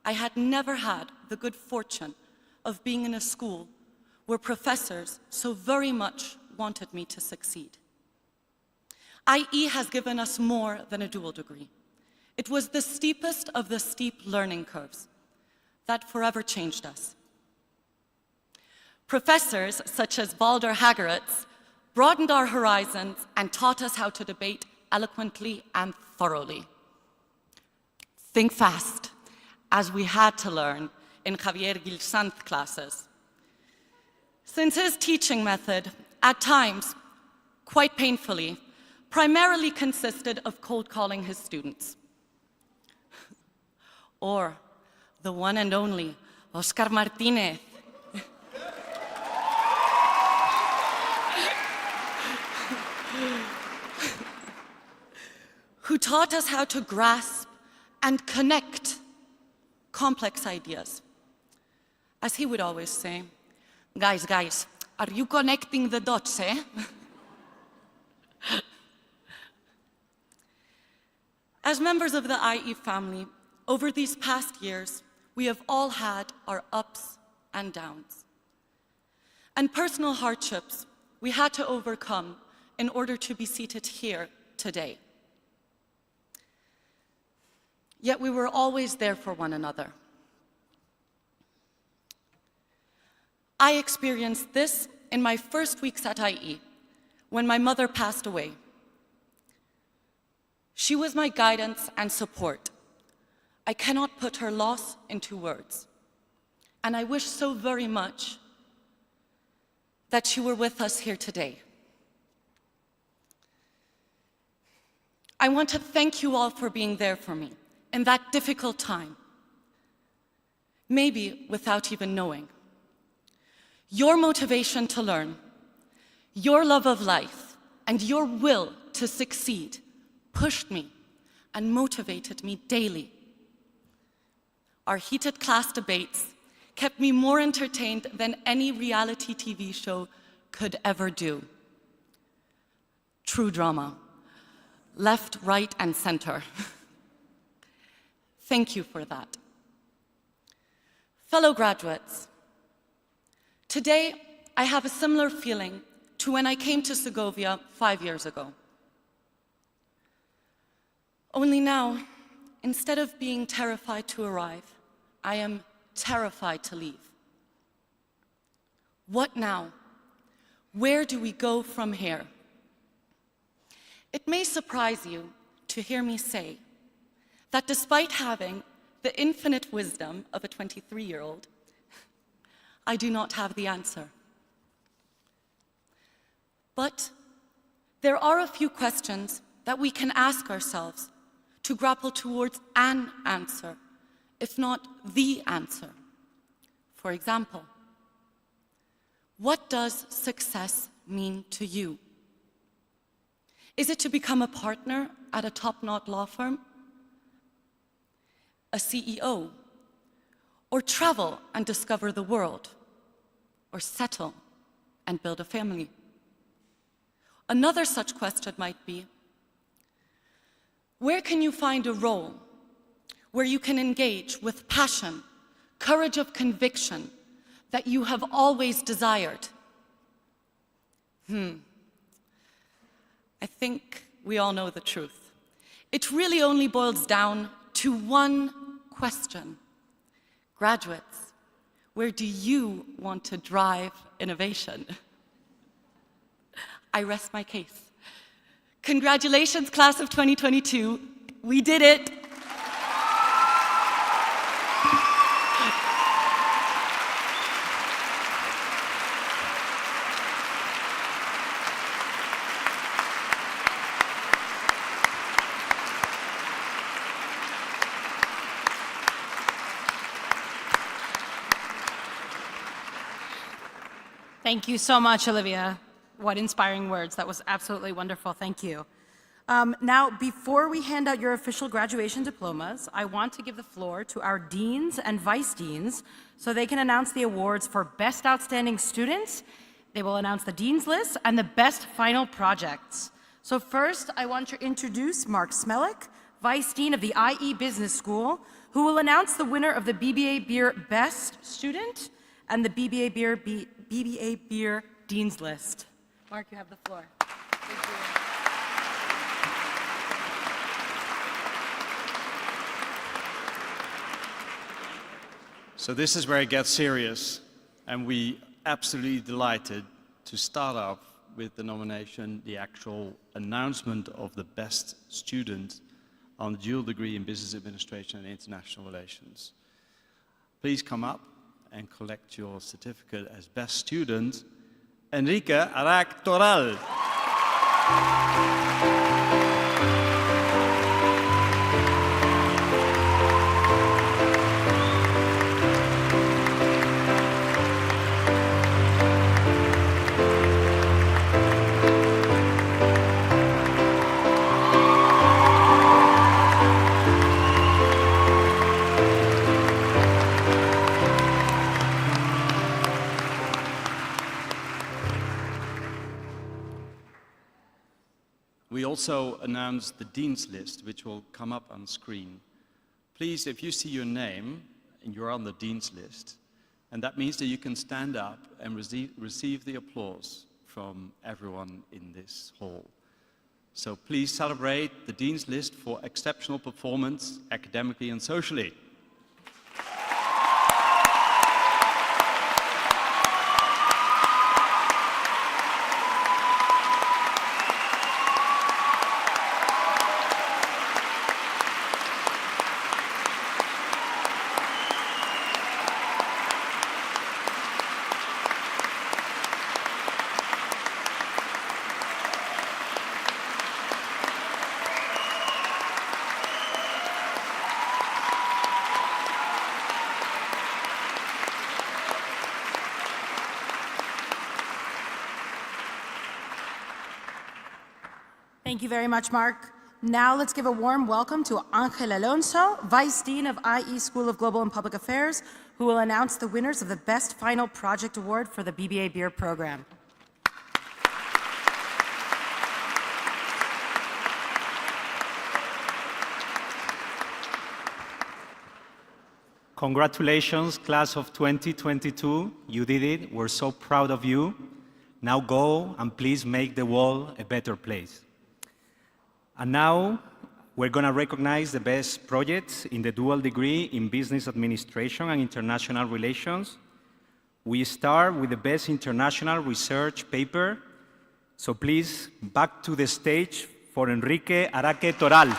I had never had the good fortune of being in a school where professors so very much wanted me to succeed. IE has given us more than a dual degree. It was the steepest of the steep learning curves that forever changed us. Professors such as Baldur Haggeritz broadened our horizons and taught us how to debate eloquently and thoroughly. Think fast, as we had to learn in Javier Gilsanz classes. Since his teaching method, at times, quite painfully, primarily consisted of cold calling his students. Or the one and only Oscar Martinez. Who taught us how to grasp and connect complex ideas. As he would always say, guys, are you connecting the dots, eh? As members of the IE family, over these past years, we have all had our ups and downs. And personal hardships we had to overcome in order to be seated here today. Yet we were always there for one another. I experienced this in my first weeks at IE, when my mother passed away. She was my guidance and support. I cannot put her loss into words. And I wish so very much that she were with us here today. I want to thank you all for being there for me in that difficult time, maybe without even knowing. Your motivation to learn, your love of life, and your will to succeed pushed me and motivated me daily. Our heated class debates kept me more entertained than any reality TV show could ever do. True drama, left, right, and center. Thank you for that. Fellow graduates, today I have a similar feeling to when I came to Segovia 5 years ago. Only now, instead of being terrified to arrive, I am terrified to leave. What now? Where do we go from here? It may surprise you to hear me say that despite having the infinite wisdom of a 23-year-old, I do not have the answer. But there are a few questions that we can ask ourselves to grapple towards an answer, if not the answer. For example, what does success mean to you? Is it to become a partner at a top-notch law firm? A CEO? Or travel and discover the world? Or settle and build a family? Another such question might be, where can you find a role where you can engage with passion, courage of conviction that you have always desired? I think we all know the truth. It really only boils down to one question. Graduates, where do you want to drive innovation? I rest my case. Congratulations, class of 2022. We did it. Thank you so much, Olivia. What inspiring words. That was absolutely wonderful. Thank you. Now, before we hand out your official graduation diplomas, I want to give the floor to our deans and vice deans so they can announce the awards for Best Outstanding Students. They will announce the dean's list and the best final projects. So first, I want to introduce Mark Smellick, Vice Dean of the IE Business School, who will announce the winner of the BBA Beer Best Student and the BBA Beer Dean's List. Mark, you have the floor. Thank you. So this is where it gets serious, and we absolutely delighted to start off with the nomination, the actual announcement of the best student on the dual degree in Business Administration and International Relations. Please come up and collect your certificate as best student, Enrique Arac Toral. We also announced the Dean's List, which will come up on screen. Please, if you see your name and you're on the Dean's List, and that means that you can stand up and receive the applause from everyone in this hall. So please celebrate the Dean's List for exceptional performance academically and socially. Thank you very much, Mark. Now let's give a warm welcome to Angel Alonso, Vice Dean of IE School of Global and Public Affairs, who will announce the winners of the Best Final Project Award for the BBA Beer program. Congratulations, class of 2022. You did it. We're so proud of you. Now go and please make the world a better place. And now we're going to recognize the best projects in the dual degree in Business Administration and International Relations. We start with the best international research paper. So please, back to the stage for Enrique Araque Toral.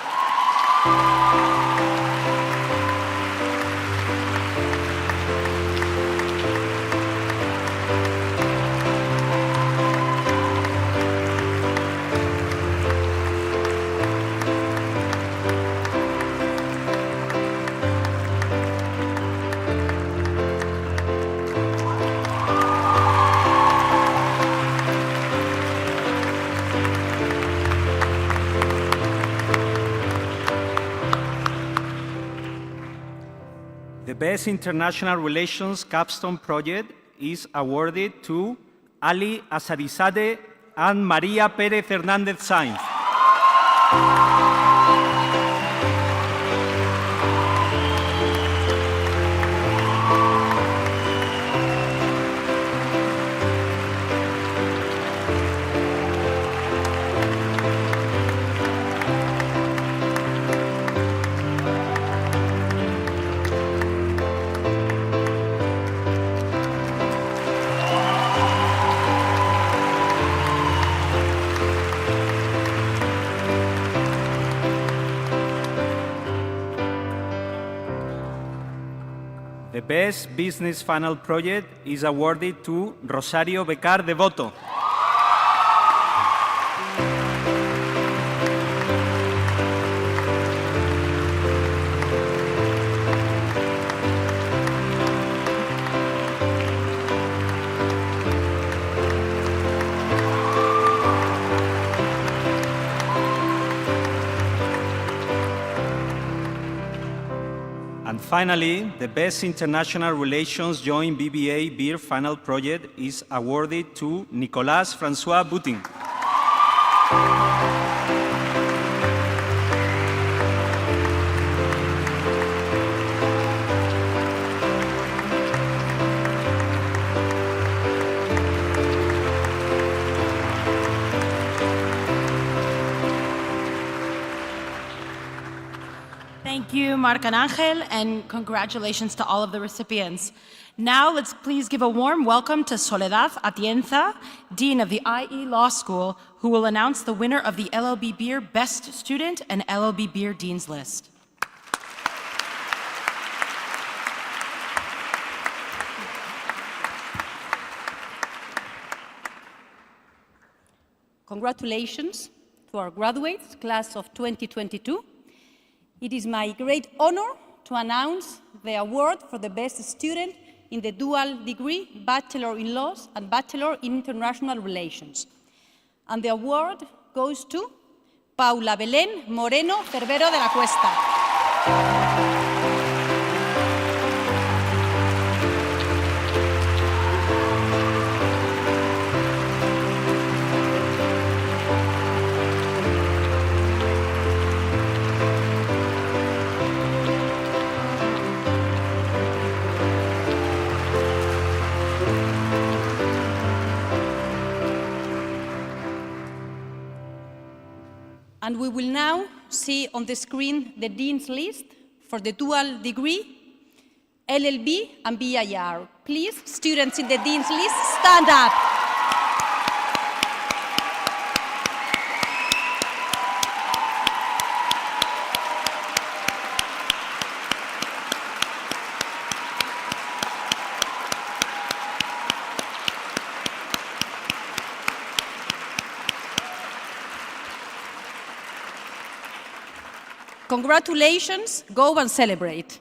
The Best International Relations Capstone Project is awarded to Ali Asarizadeh and Maria Perez Hernandez Sainz. The Best Business Funnel Project is awarded to Rosario Becar Devoto. And finally, the Best International Relations Joint BBA Beer Funnel Project is awarded to Nicolas François Boutin. Thank you, Marc and Angel, and congratulations to all of the recipients. Now, let's please give a warm welcome to Soledad Atienza, Dean of the IE Law School, who will announce the winner of the LLB Beer Best Student and LLB Beer Dean's List. Congratulations to our graduates, class of 2022. It is my great honor to announce the award for the best student in the dual degree, Bachelor in Laws and Bachelor in International Relations. And the award goes to Paula Belén Moreno Cervero de la Cuesta. And we will now see on the screen the Dean's List for the dual degree, LLB and BIR. Please, students in the Dean's List, stand up. Congratulations, go and celebrate.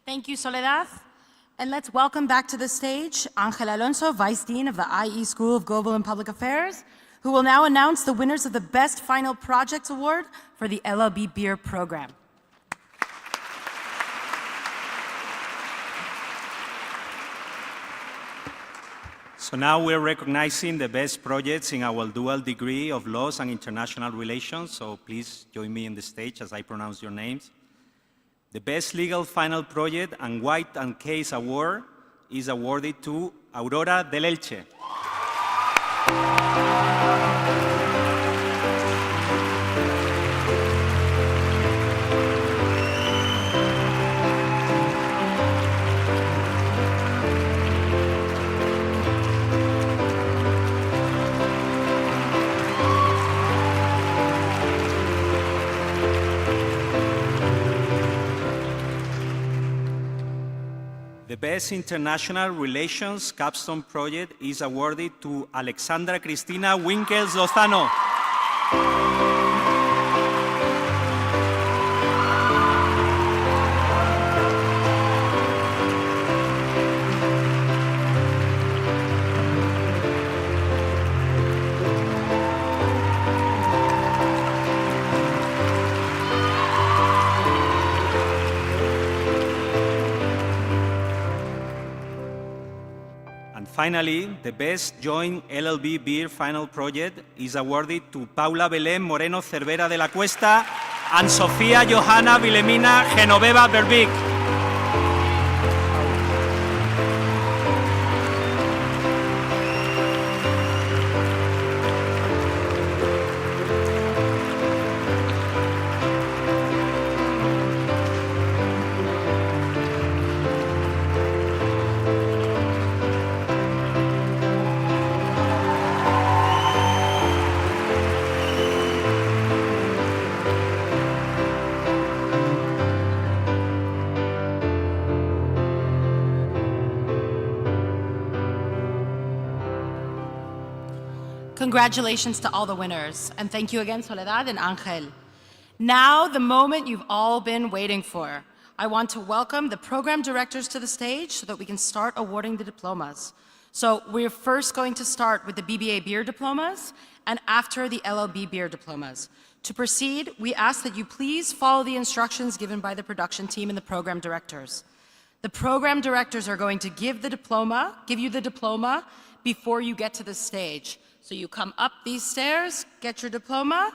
Thank you, Soledad. And let's welcome back to the stage Angel Alonso, Vice Dean of the IE School of Global and Public Affairs, who will now announce the winners of the Best Final Projects Award for the LLB Beer program. So now we're recognizing the best projects in our dual degree of Laws and International Relations, so please join me on the stage as I pronounce your names. The Best Legal Final Project and White and Case Award is awarded to Aurora del Elche. The Best International Relations Capstone Project is awarded to Alexandra Cristina Winkels Lozano. Finally, the best joint LLB beer final project is awarded to Paula Belén Moreno Cervera de la Cuesta and Sofía Johanna Wilhelmina Genoveva Berbic. Congratulations to all the winners, and thank you again, Soledad and Angel. Now, the moment you've all been waiting for. I want to welcome the program directors to the stage so that we can start awarding the diplomas. So we're first going to start with the BBA beer diplomas, and after the LLB beer diplomas. To proceed, we ask that you please follow the instructions given by the production team and the program directors. The program directors are going to give you the diploma before you get to the stage. So you come up these stairs, get your diploma,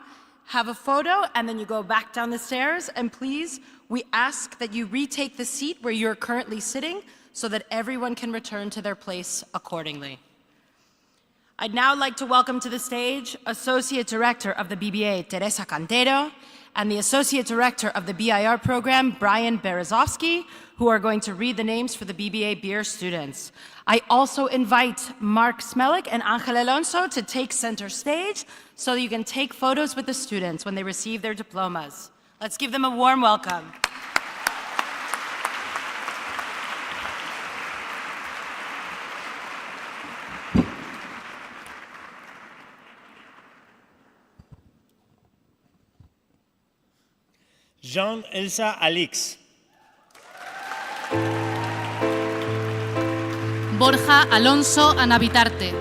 have a photo, and then you go back down the stairs. And please, we ask that you retake the seat where you're currently sitting so that everyone can return to their place accordingly. I'd now like to welcome to the stage Associate Director of the BBA, Teresa Cantero, and the Associate Director of the BIR program, Brian Berezovsky, who are going to read the names for the BBA beer students. I also invite Mark Smelik and Angel Alonso to take center stage so that you can take photos with the students when they receive their diplomas. Let's give them a warm welcome. Jean Elsa Alix. Borja Alonso Anabitarte.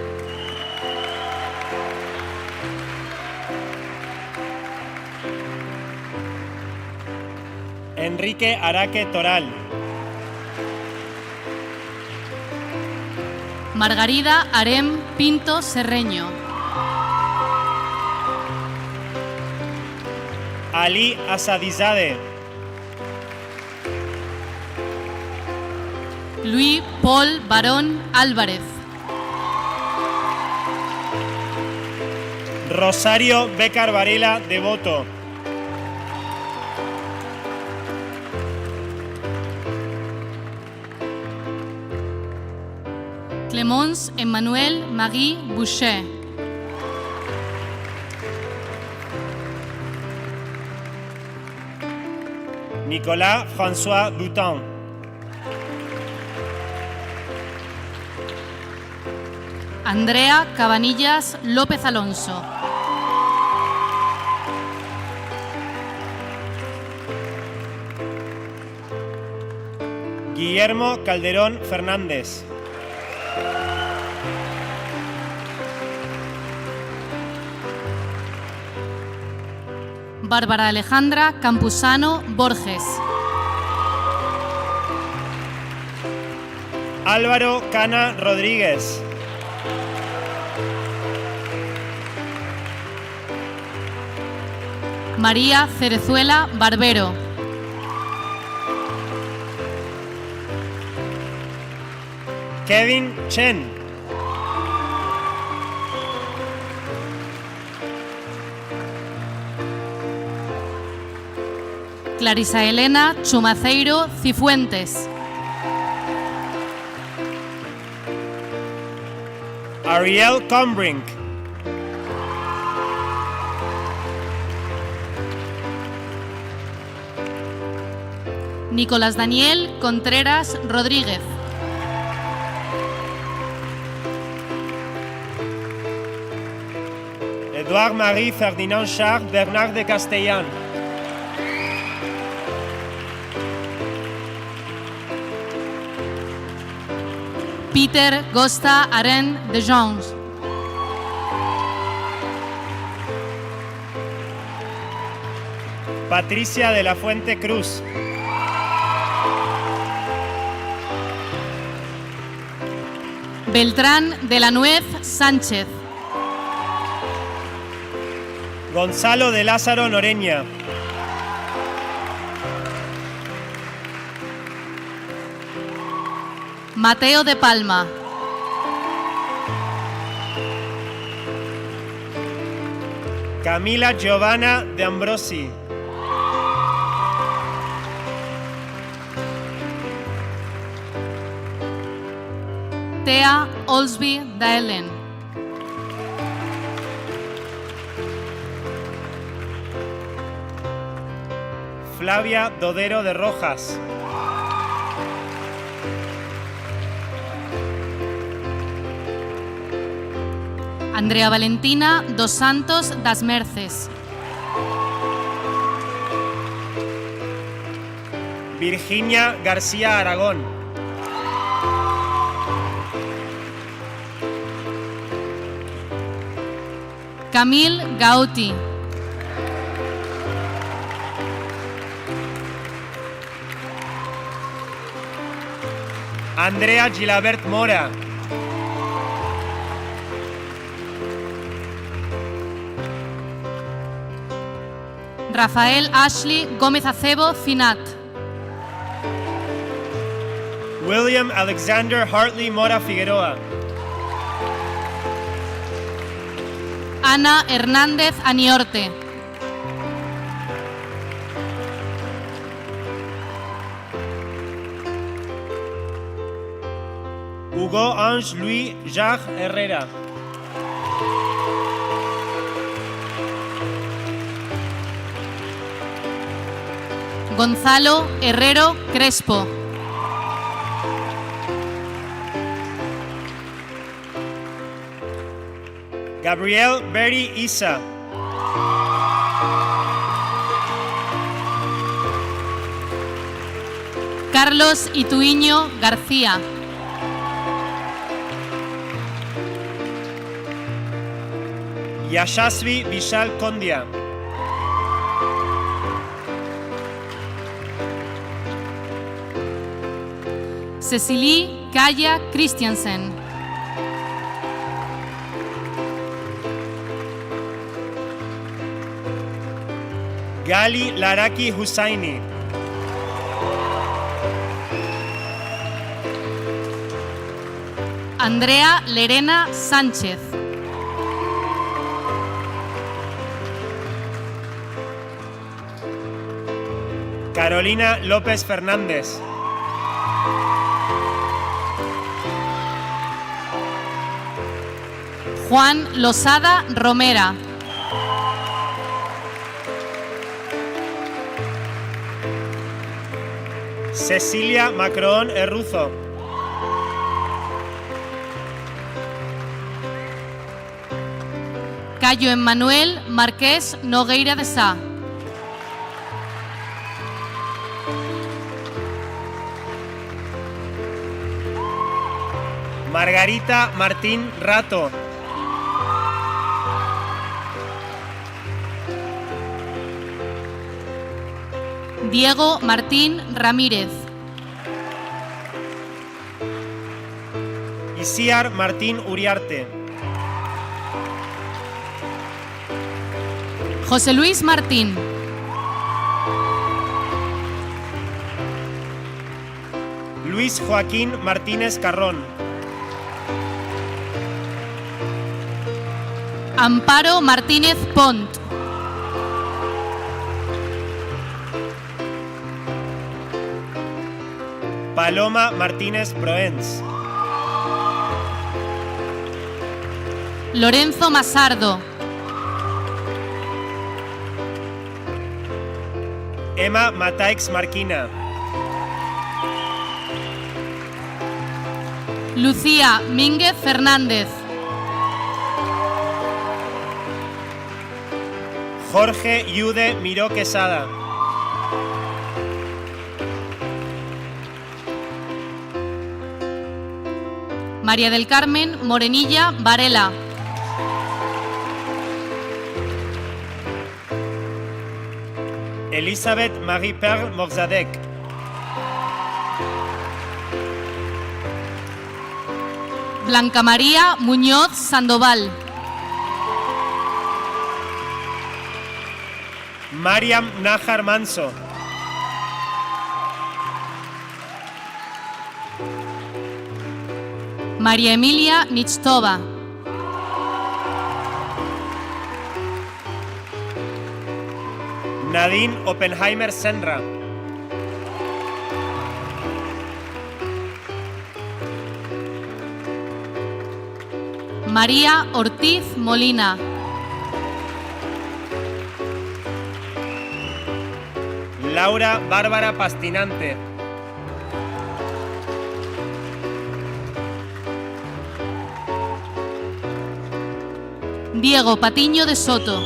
Enrique Araque Toral. Margarida Arem Pinto Serreño. Ali Asadizade. Luis Paul Barón Álvarez. Rosario Becar Varela Devoto. Clémence Emmanuel Marie Boucher. Nicolas François Boutin. Andrea Cabanillas López Alonso. Guillermo Calderón Fernández. Bárbara Alejandra Campuzano Borges. Álvaro Cana Rodríguez. María Cerezuela Barbero. Kevin Chen. Clarisa Elena Chumaceiro Cifuentes. Ariel Combrink. Nicolás Daniel Contreras Rodríguez. Edouard Marie Ferdinand Charles Bernard de Castellán. Peter Gosta Aren de Jones. Patricia de la Fuente Cruz. Beltrán de la Nuez Sánchez. Gonzalo de Lázaro Noreña. Mateo de Palma. Camila Giovanna de Ambrosi. Thea Olsby Daelen. Flavia Dodero de Rojas. Andrea Valentina dos Santos das Merces. Virginia García Aragón. Camille Gauti. Andrea Gilabert Mora. Rafael Ashley Gómez Acebo Finat. William Alexander Hartley Mora Figueroa. Ana Hernández Aniorte. Hugo Ange Louis Jacques Herrera. Gonzalo Herrero Crespo. Gabriel Berry Isa. Carlos Ituiño García. Yashasvi Vishal Kondia. Cecilie Kaya Christiansen. Gali Laraki Hussaini. Andrea Lerena Sánchez. Carolina López Fernández. Juan Losada Romera. Cecilia Macron Herruzo. Cayo Emmanuel Marqués Nogueira de Sá. Margarita Martín Rato. Diego Martín Ramírez. Isiar Martín Uriarte. José Luis Martín. Luis Joaquín Martínez Carrón. Amparo Martínez Pont. Paloma Martínez Proens. Lorenzo Masardo. Emma Mataix Marquina. Lucía Mínguez Fernández. Jorge Yude Miró Quesada. María del Carmen Morenilla Varela. Elizabeth Marie-Perle Morzadek. Blanca María Muñoz Sandoval. Mariam Najar Manso. María Emilia Nichtova. Nadine Oppenheimer Senra. María Ortiz Molina. Laura Bárbara Pastinante. Diego Patiño de Soto.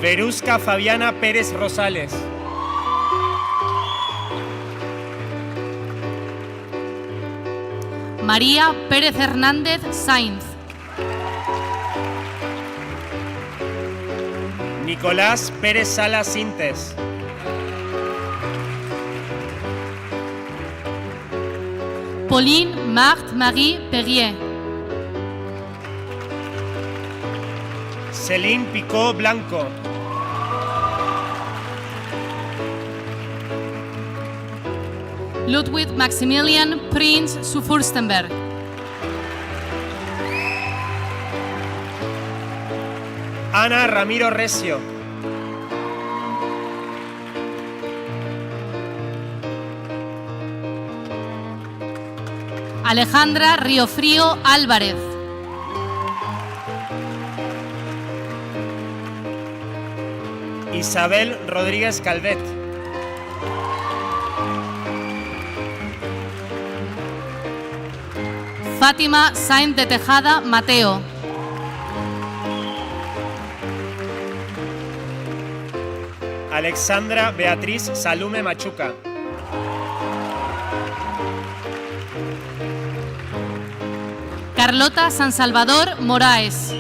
Verusca Fabiana Pérez Rosales. María Pérez Hernández Sainz. Nicolás Pérez Sala Sintes. Pauline Marthe Marie Perrier. Céline Picot Blanco. Ludwig Maximilian Prinz zu Fürstenberg. Ana Ramiro Recio. Alejandra Riofrío Álvarez. Isabel Rodríguez Calvet. Fátima Sainz de Tejada Mateo. Alexandra Beatriz Salume Machuca. Carlota San Salvador Moraes.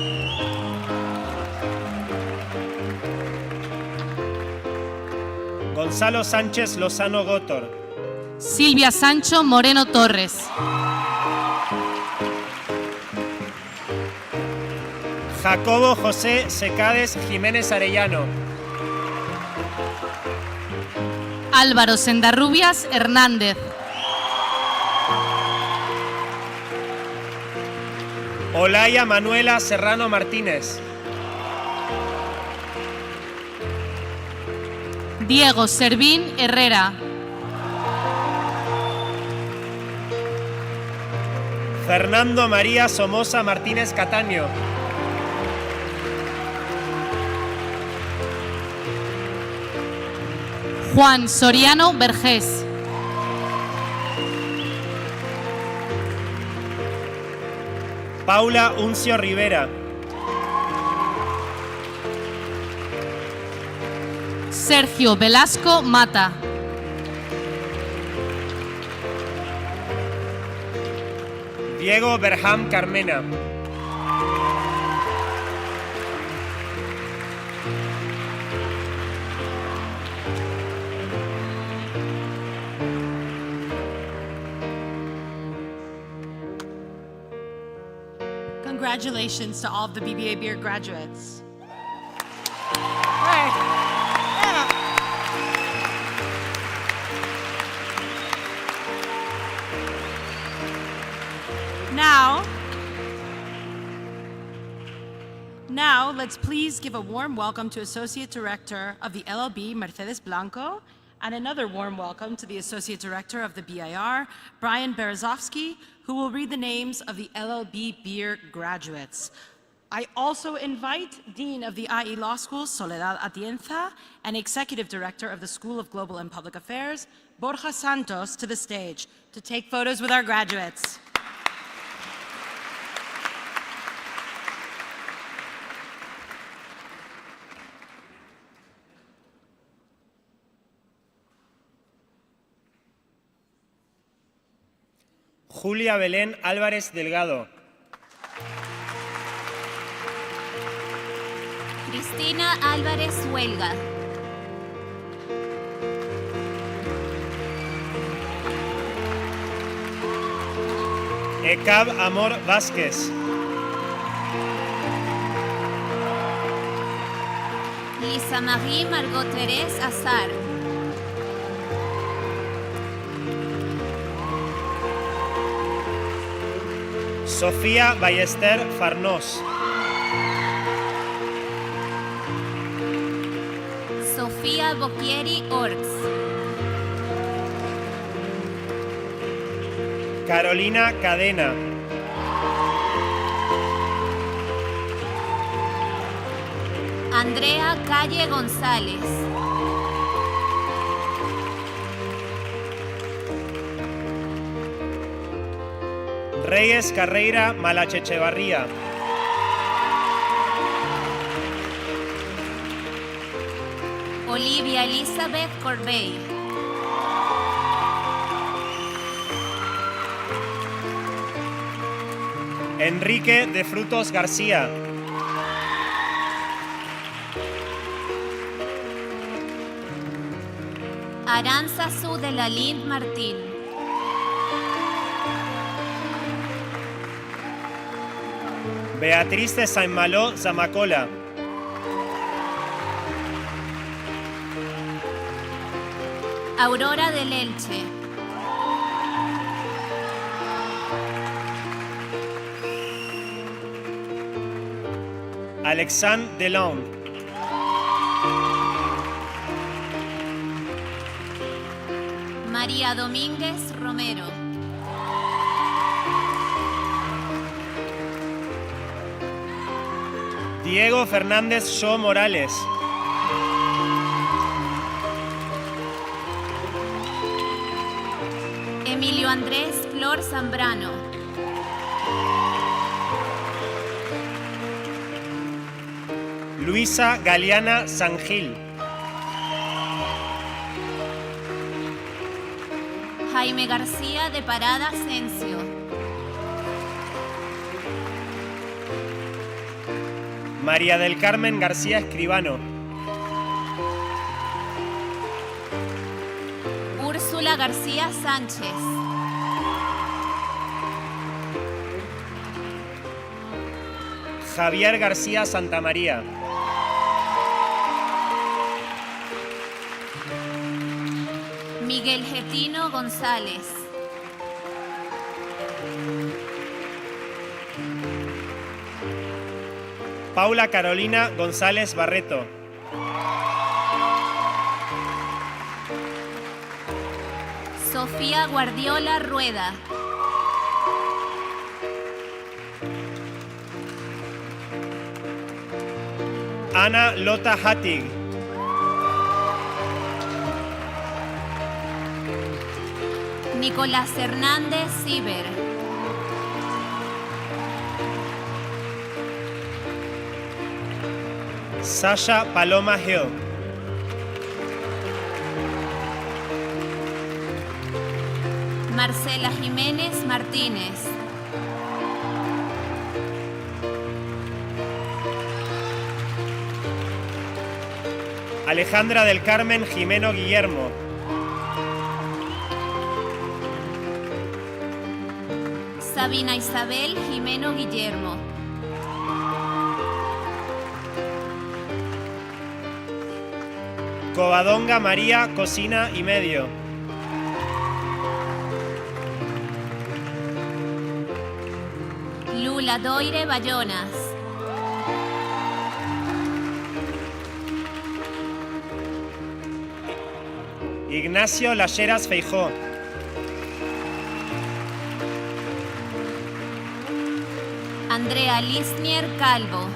Gonzalo Sánchez Lozano Gótor. Silvia Sancho Moreno Torres. Jacobo José Secades Jiménez Arellano. Álvaro Sendarrubias Hernández. Olaya Manuela Serrano Martínez. Diego Servín Herrera. Fernando María Somoza Martínez Cataño. Juan Soriano Vergés. Paula Uncio Rivera. Sergio Velasco Mata. Diego Berham Carmena. Congratulations to all of the BBA Beer graduates. Now, let's please give a warm welcome to Associate Director of the LLB, Mercedes Blanco, and another warm welcome to the Associate Director of the BIR, Brian Berezovsky, who will read the names of the LLB Beer graduates. I also invite Dean of the IE Law School, Soledad Atienza, and Executive Director of the School of Global and Public Affairs, Borja Santos, to the stage to take photos with our graduates. Julia Belén Álvarez Delgado. Cristina Álvarez Huelga. Ekab Amor Vázquez. Lisa Marie Margot Thérèse Azar. Sofía Ballester Farnós. Sofía Bocchieri Orx. Carolina Cadena. Andrea Calle González. Reyes Carreira Malachechevarría. Olivia Elizabeth Corbey. Enrique de Frutos García. Aranzazu de la Lind Martín. Beatriz de Saint-Malo Zamacola. Aurora del Elche. Alexandre Delon. María Domínguez Romero. Diego Fernández Shaw Morales. Emilio Andrés Flor Zambrano. Luisa Galeana Sangil. Jaime García de Parada Asensio. María del Carmen García Escribano. Úrsula García Sánchez. Javier García Santamaría. Miguel Getino González. Paula Carolina González Barreto. Sofía Guardiola Rueda. Ana Lota Hattig. Nicolás Hernández Ciber. Sasha Paloma Hill. Marcela Jiménez Martínez. Alejandra del Carmen Jimeno Guillermo. Sabina Isabel Jimeno Guillermo. Covadonga María Cocina y Medio. Lula Doire Bayonas. Ignacio Lasheras Feijó. Andrea Lisnier Calvo.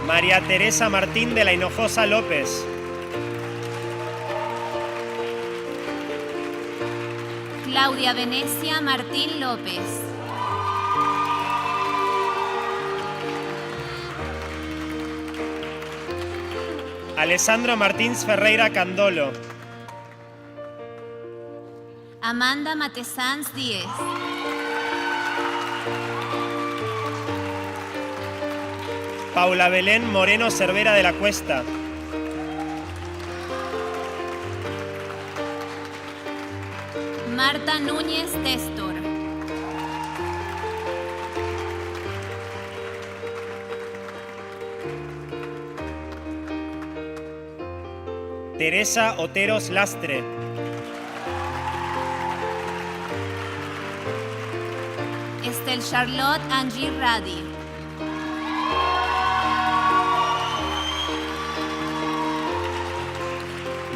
María Teresa Martín de la Hinojosa López. Claudia Venecia Martín López. Alessandro Martins Ferreira Candolo. Amanda Matesanz Díez. Paula Belén Moreno Cervera de la Cuesta. Marta Núñez Testor. Teresa Oteros Lastre. Estel Charlotte Angie Radi.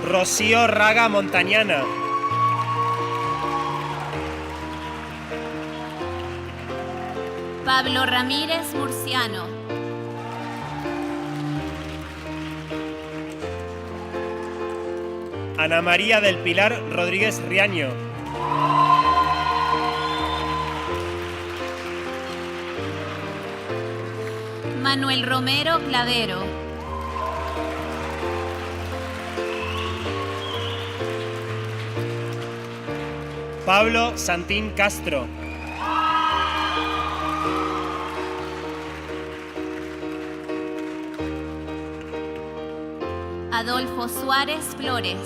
Rocío Raga Montañana. Pablo Ramírez Murciano. Ana María del Pilar Rodríguez Riaño. Manuel Romero Cladero. Pablo Santín Castro. Adolfo Suárez Flores.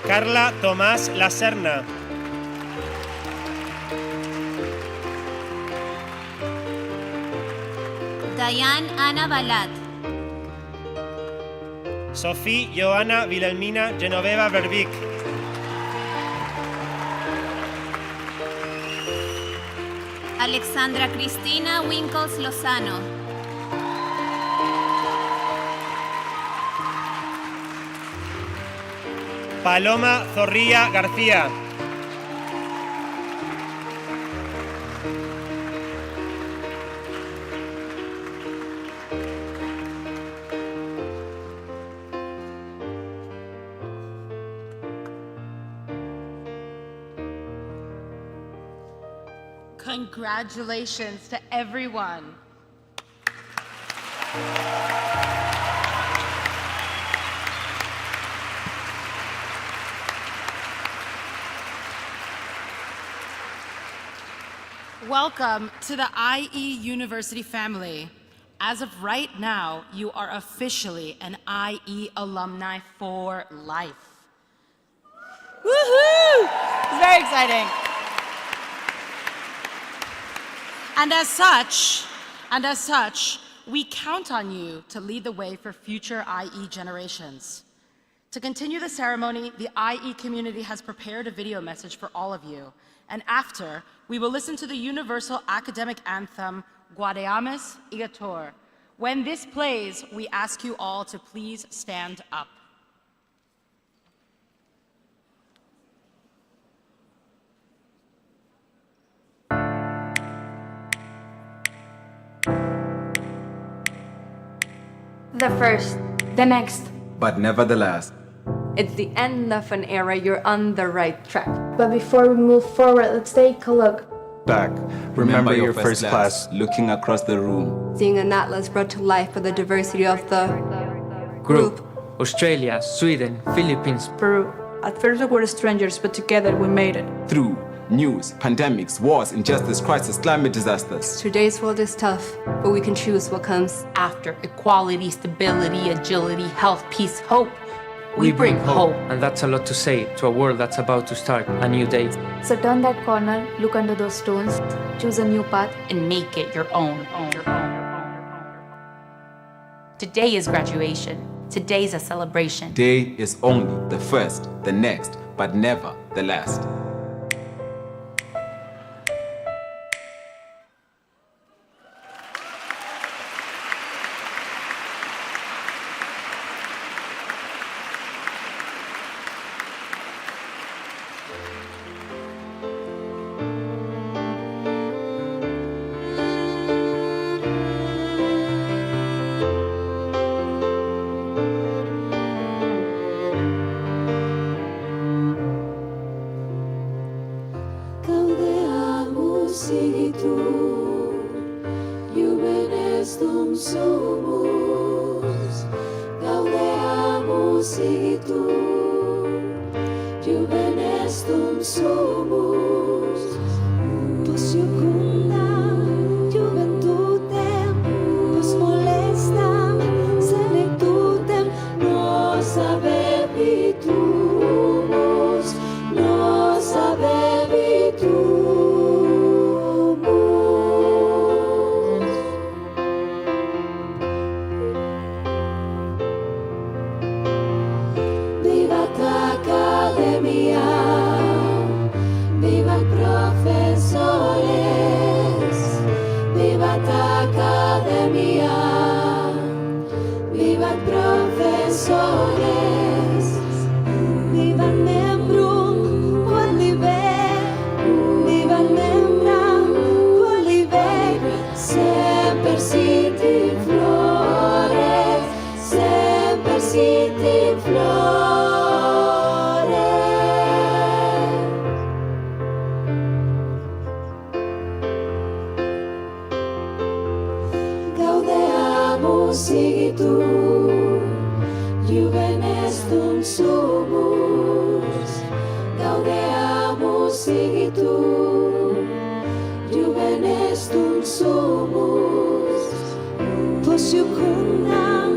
Carla Tomás Laserna. Dayan Ana Balat. Sofía Joana Wilhelmina Genoveva Verbeek. Alexandra Cristina Winkles Lozano. Paloma Zorrilla García. Congratulations to everyone. Welcome to the IE University family. As of right now, you are officially an IE alumni for life. Woohoo! It's very exciting. And as such, we count on you to lead the way for future IE generations. To continue the ceremony, the IE community has prepared a video message for all of you. And after, we will listen to the universal academic anthem, Guareames Igator. When this plays, we ask you all to please stand up. The first, the next. But never the last. It's the end of an era, you're on the right track. But before we move forward, let's take a look back. Remember your first class, looking across the room. Seeing an atlas brought to life for the diversity of the group. Australia, Sweden, Philippines, Peru. At first we were strangers, but together we made it. Through news, pandemics, wars, injustice, crisis, climate disasters. Today's world is tough, but we can choose what comes after. Equality, stability, agility, health, peace, hope. We bring hope, and that's a lot to say to a world that's about to start a new day. So turn that corner, look under those stones, choose a new path, and make it your own. Today is graduation. Today's a celebration. Today is only the first, the next, but never the last. Molesta, Gaudeamus sigitu, juvenes dum sumus. Gaudeamus sigitu, juvenes dum sumus. Post iucundam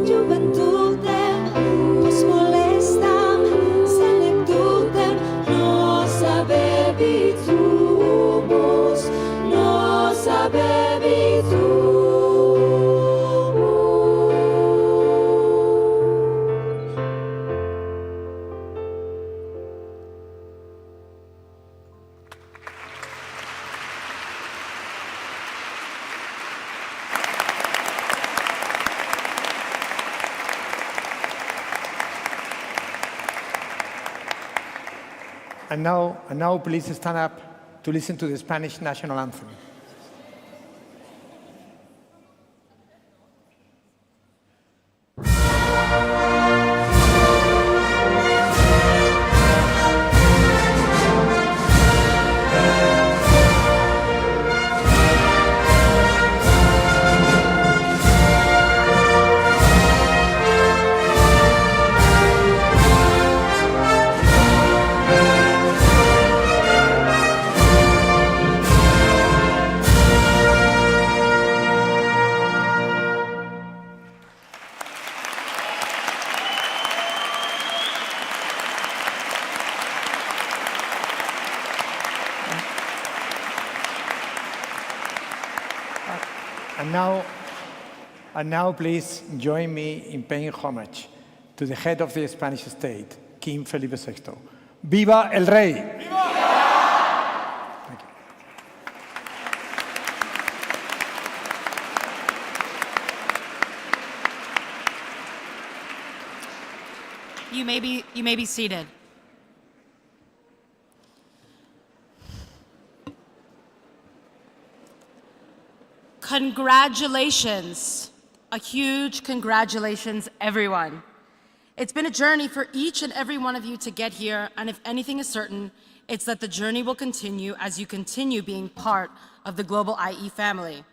juventutem, post molestam senectutem, nos abebitumus, nos abebitumus. And now, please stand up to listen to the Spanish national anthem. And now, please join me in paying homage to the head of the Spanish state, King Felipe VI. ¡Viva el Rey! ¡Viva! Thank you. You may be seated. Congratulations. A huge congratulations, everyone. It's been a journey for each and every one of you to get here, and if anything is certain, it's that the journey will continue as you continue being part of the global IE family.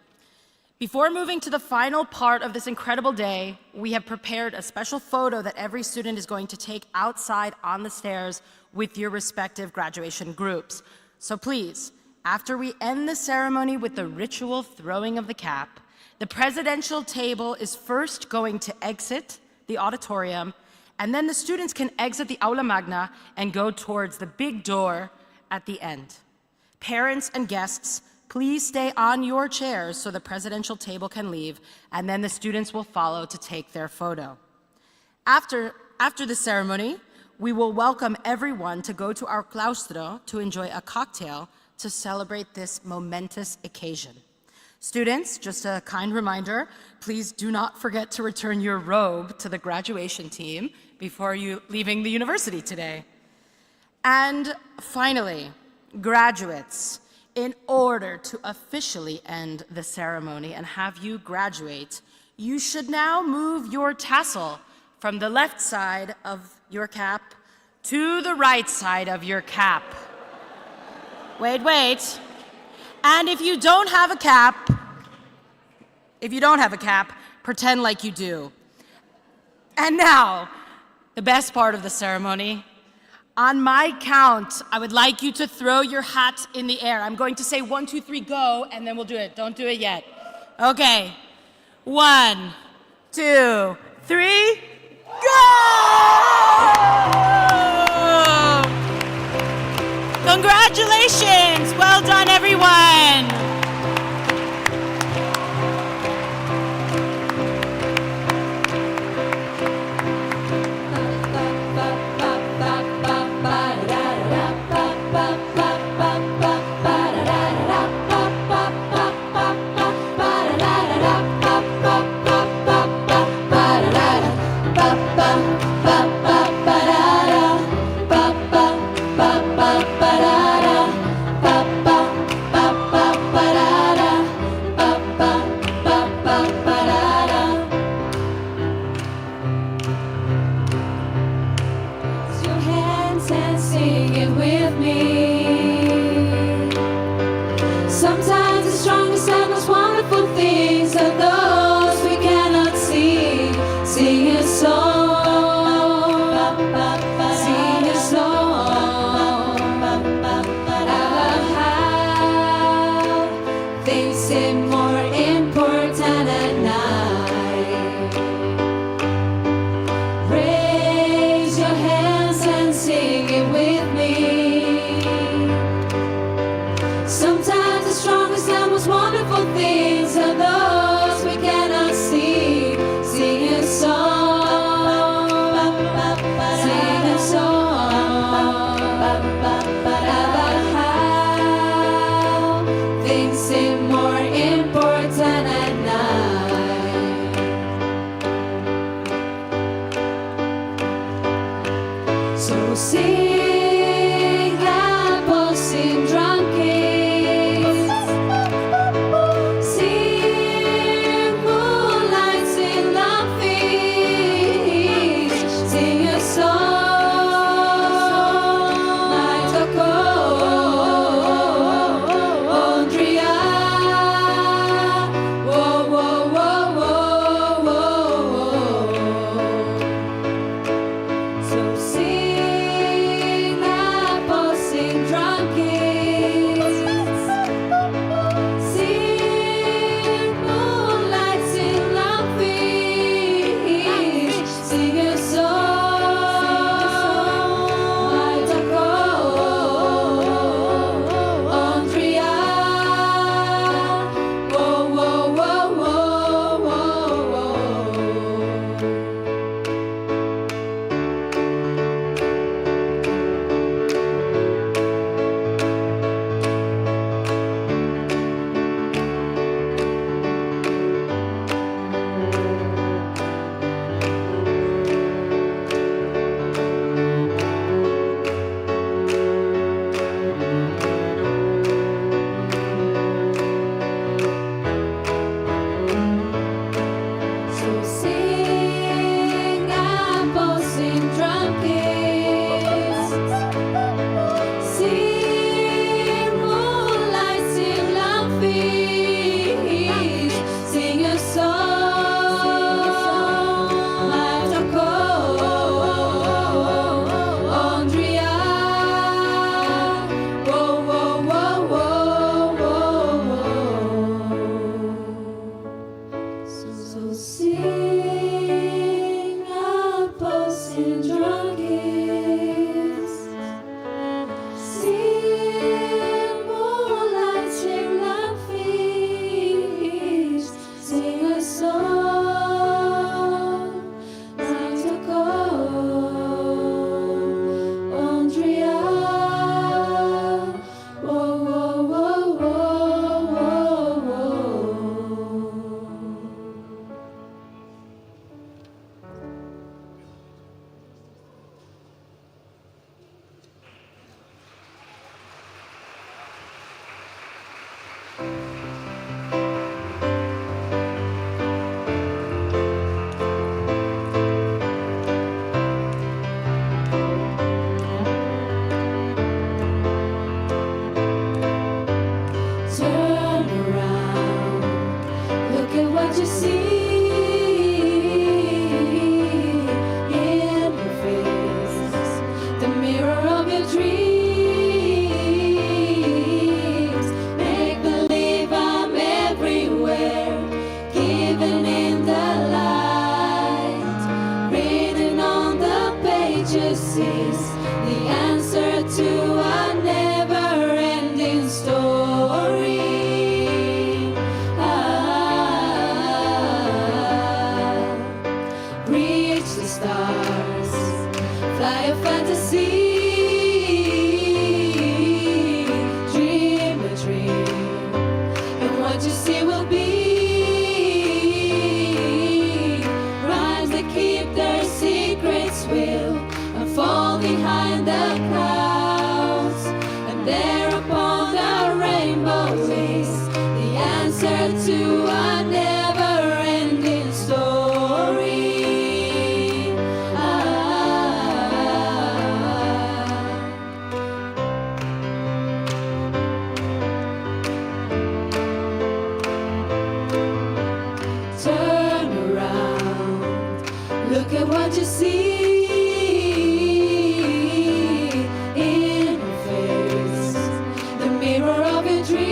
Before moving to the final part of this incredible day, we have prepared a special photo that every student is going to take outside on the stairs with your respective graduation groups. So please, after we end the ceremony with the ritual throwing of the cap, the presidential table is first going to exit the auditorium, and then the students can exit the aula magna and go towards the big door at the end. Parents and guests, please stay on your chairs so the presidential table can leave, and then the students will follow to take their photo. After the ceremony, we will welcome everyone to go to our claustro to enjoy a cocktail to celebrate this momentous occasion. Students, just a kind reminder, please do not forget to return your robe to the graduation team before you leaving the university today. And finally, graduates, in order to officially end the ceremony and have you graduate, you should now move your tassel from the left side of your cap to the right side of your cap. Wait. And if you don't have a cap, pretend like you do. And now, the best part of the ceremony. On my count, I would like you to throw your hat in the air. I'm going to say 1, 2, 3, go, and then we'll do it. Don't do it yet. Okay. 1, 2, 3, go! Congratulations! Well done, everyone! So sing apples in drunken, sing moonlights in laughing, sing a song like a Andrea. Whoa, whoa, whoa, whoa, whoa, whoa. So sing apples in drunken, sing moonlights in laughing, sing a song like a Andrea. Whoa, whoa, whoa, whoa, whoa, whoa. So sing apples in drunken, sing moonlights in laughing, sing a song like a Andrea. Whoa, whoa, whoa, whoa, whoa, whoa. So sing apples in drunken, sing moonlights in laughing, sing a song like a Andrea. Whoa, whoa, whoa, whoa, whoa, whoa. Turn around, look at what you see in your face, the mirror of your dreams. Make believe I'm everywhere, giving in the light, reading on the pages is the answer to a never-ending story. Reach the stars, fly a fantasy, dream a dream, and what you see will be rhymes that keep their secrets will unfold behind the clouds, and there upon the rainbow is the answer to a never-ending story. Turn around, look at what you see in your face, the mirror of your dreams.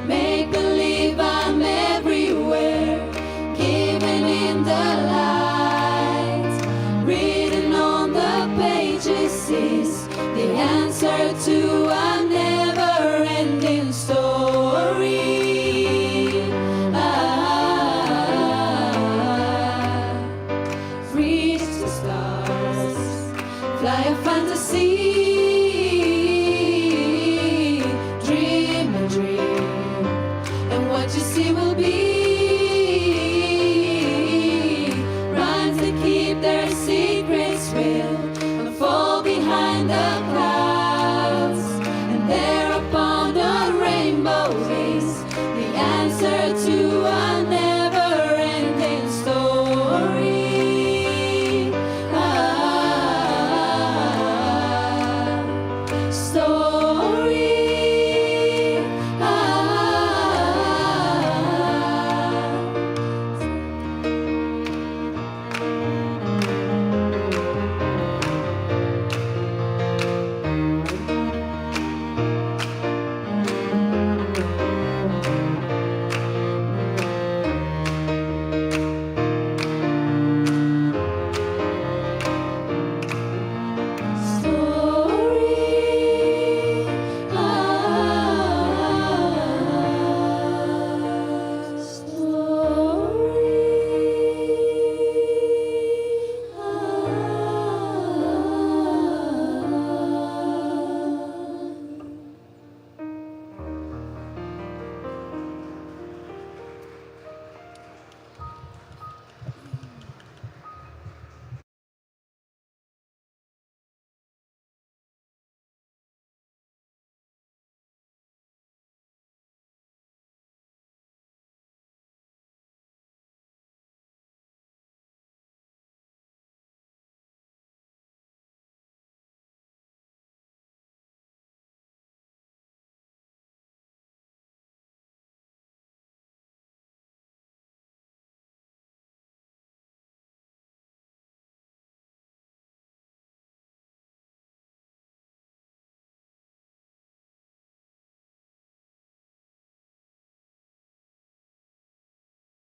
Make believe I'm everywhere, giving in the light, reading on the pages is the answer to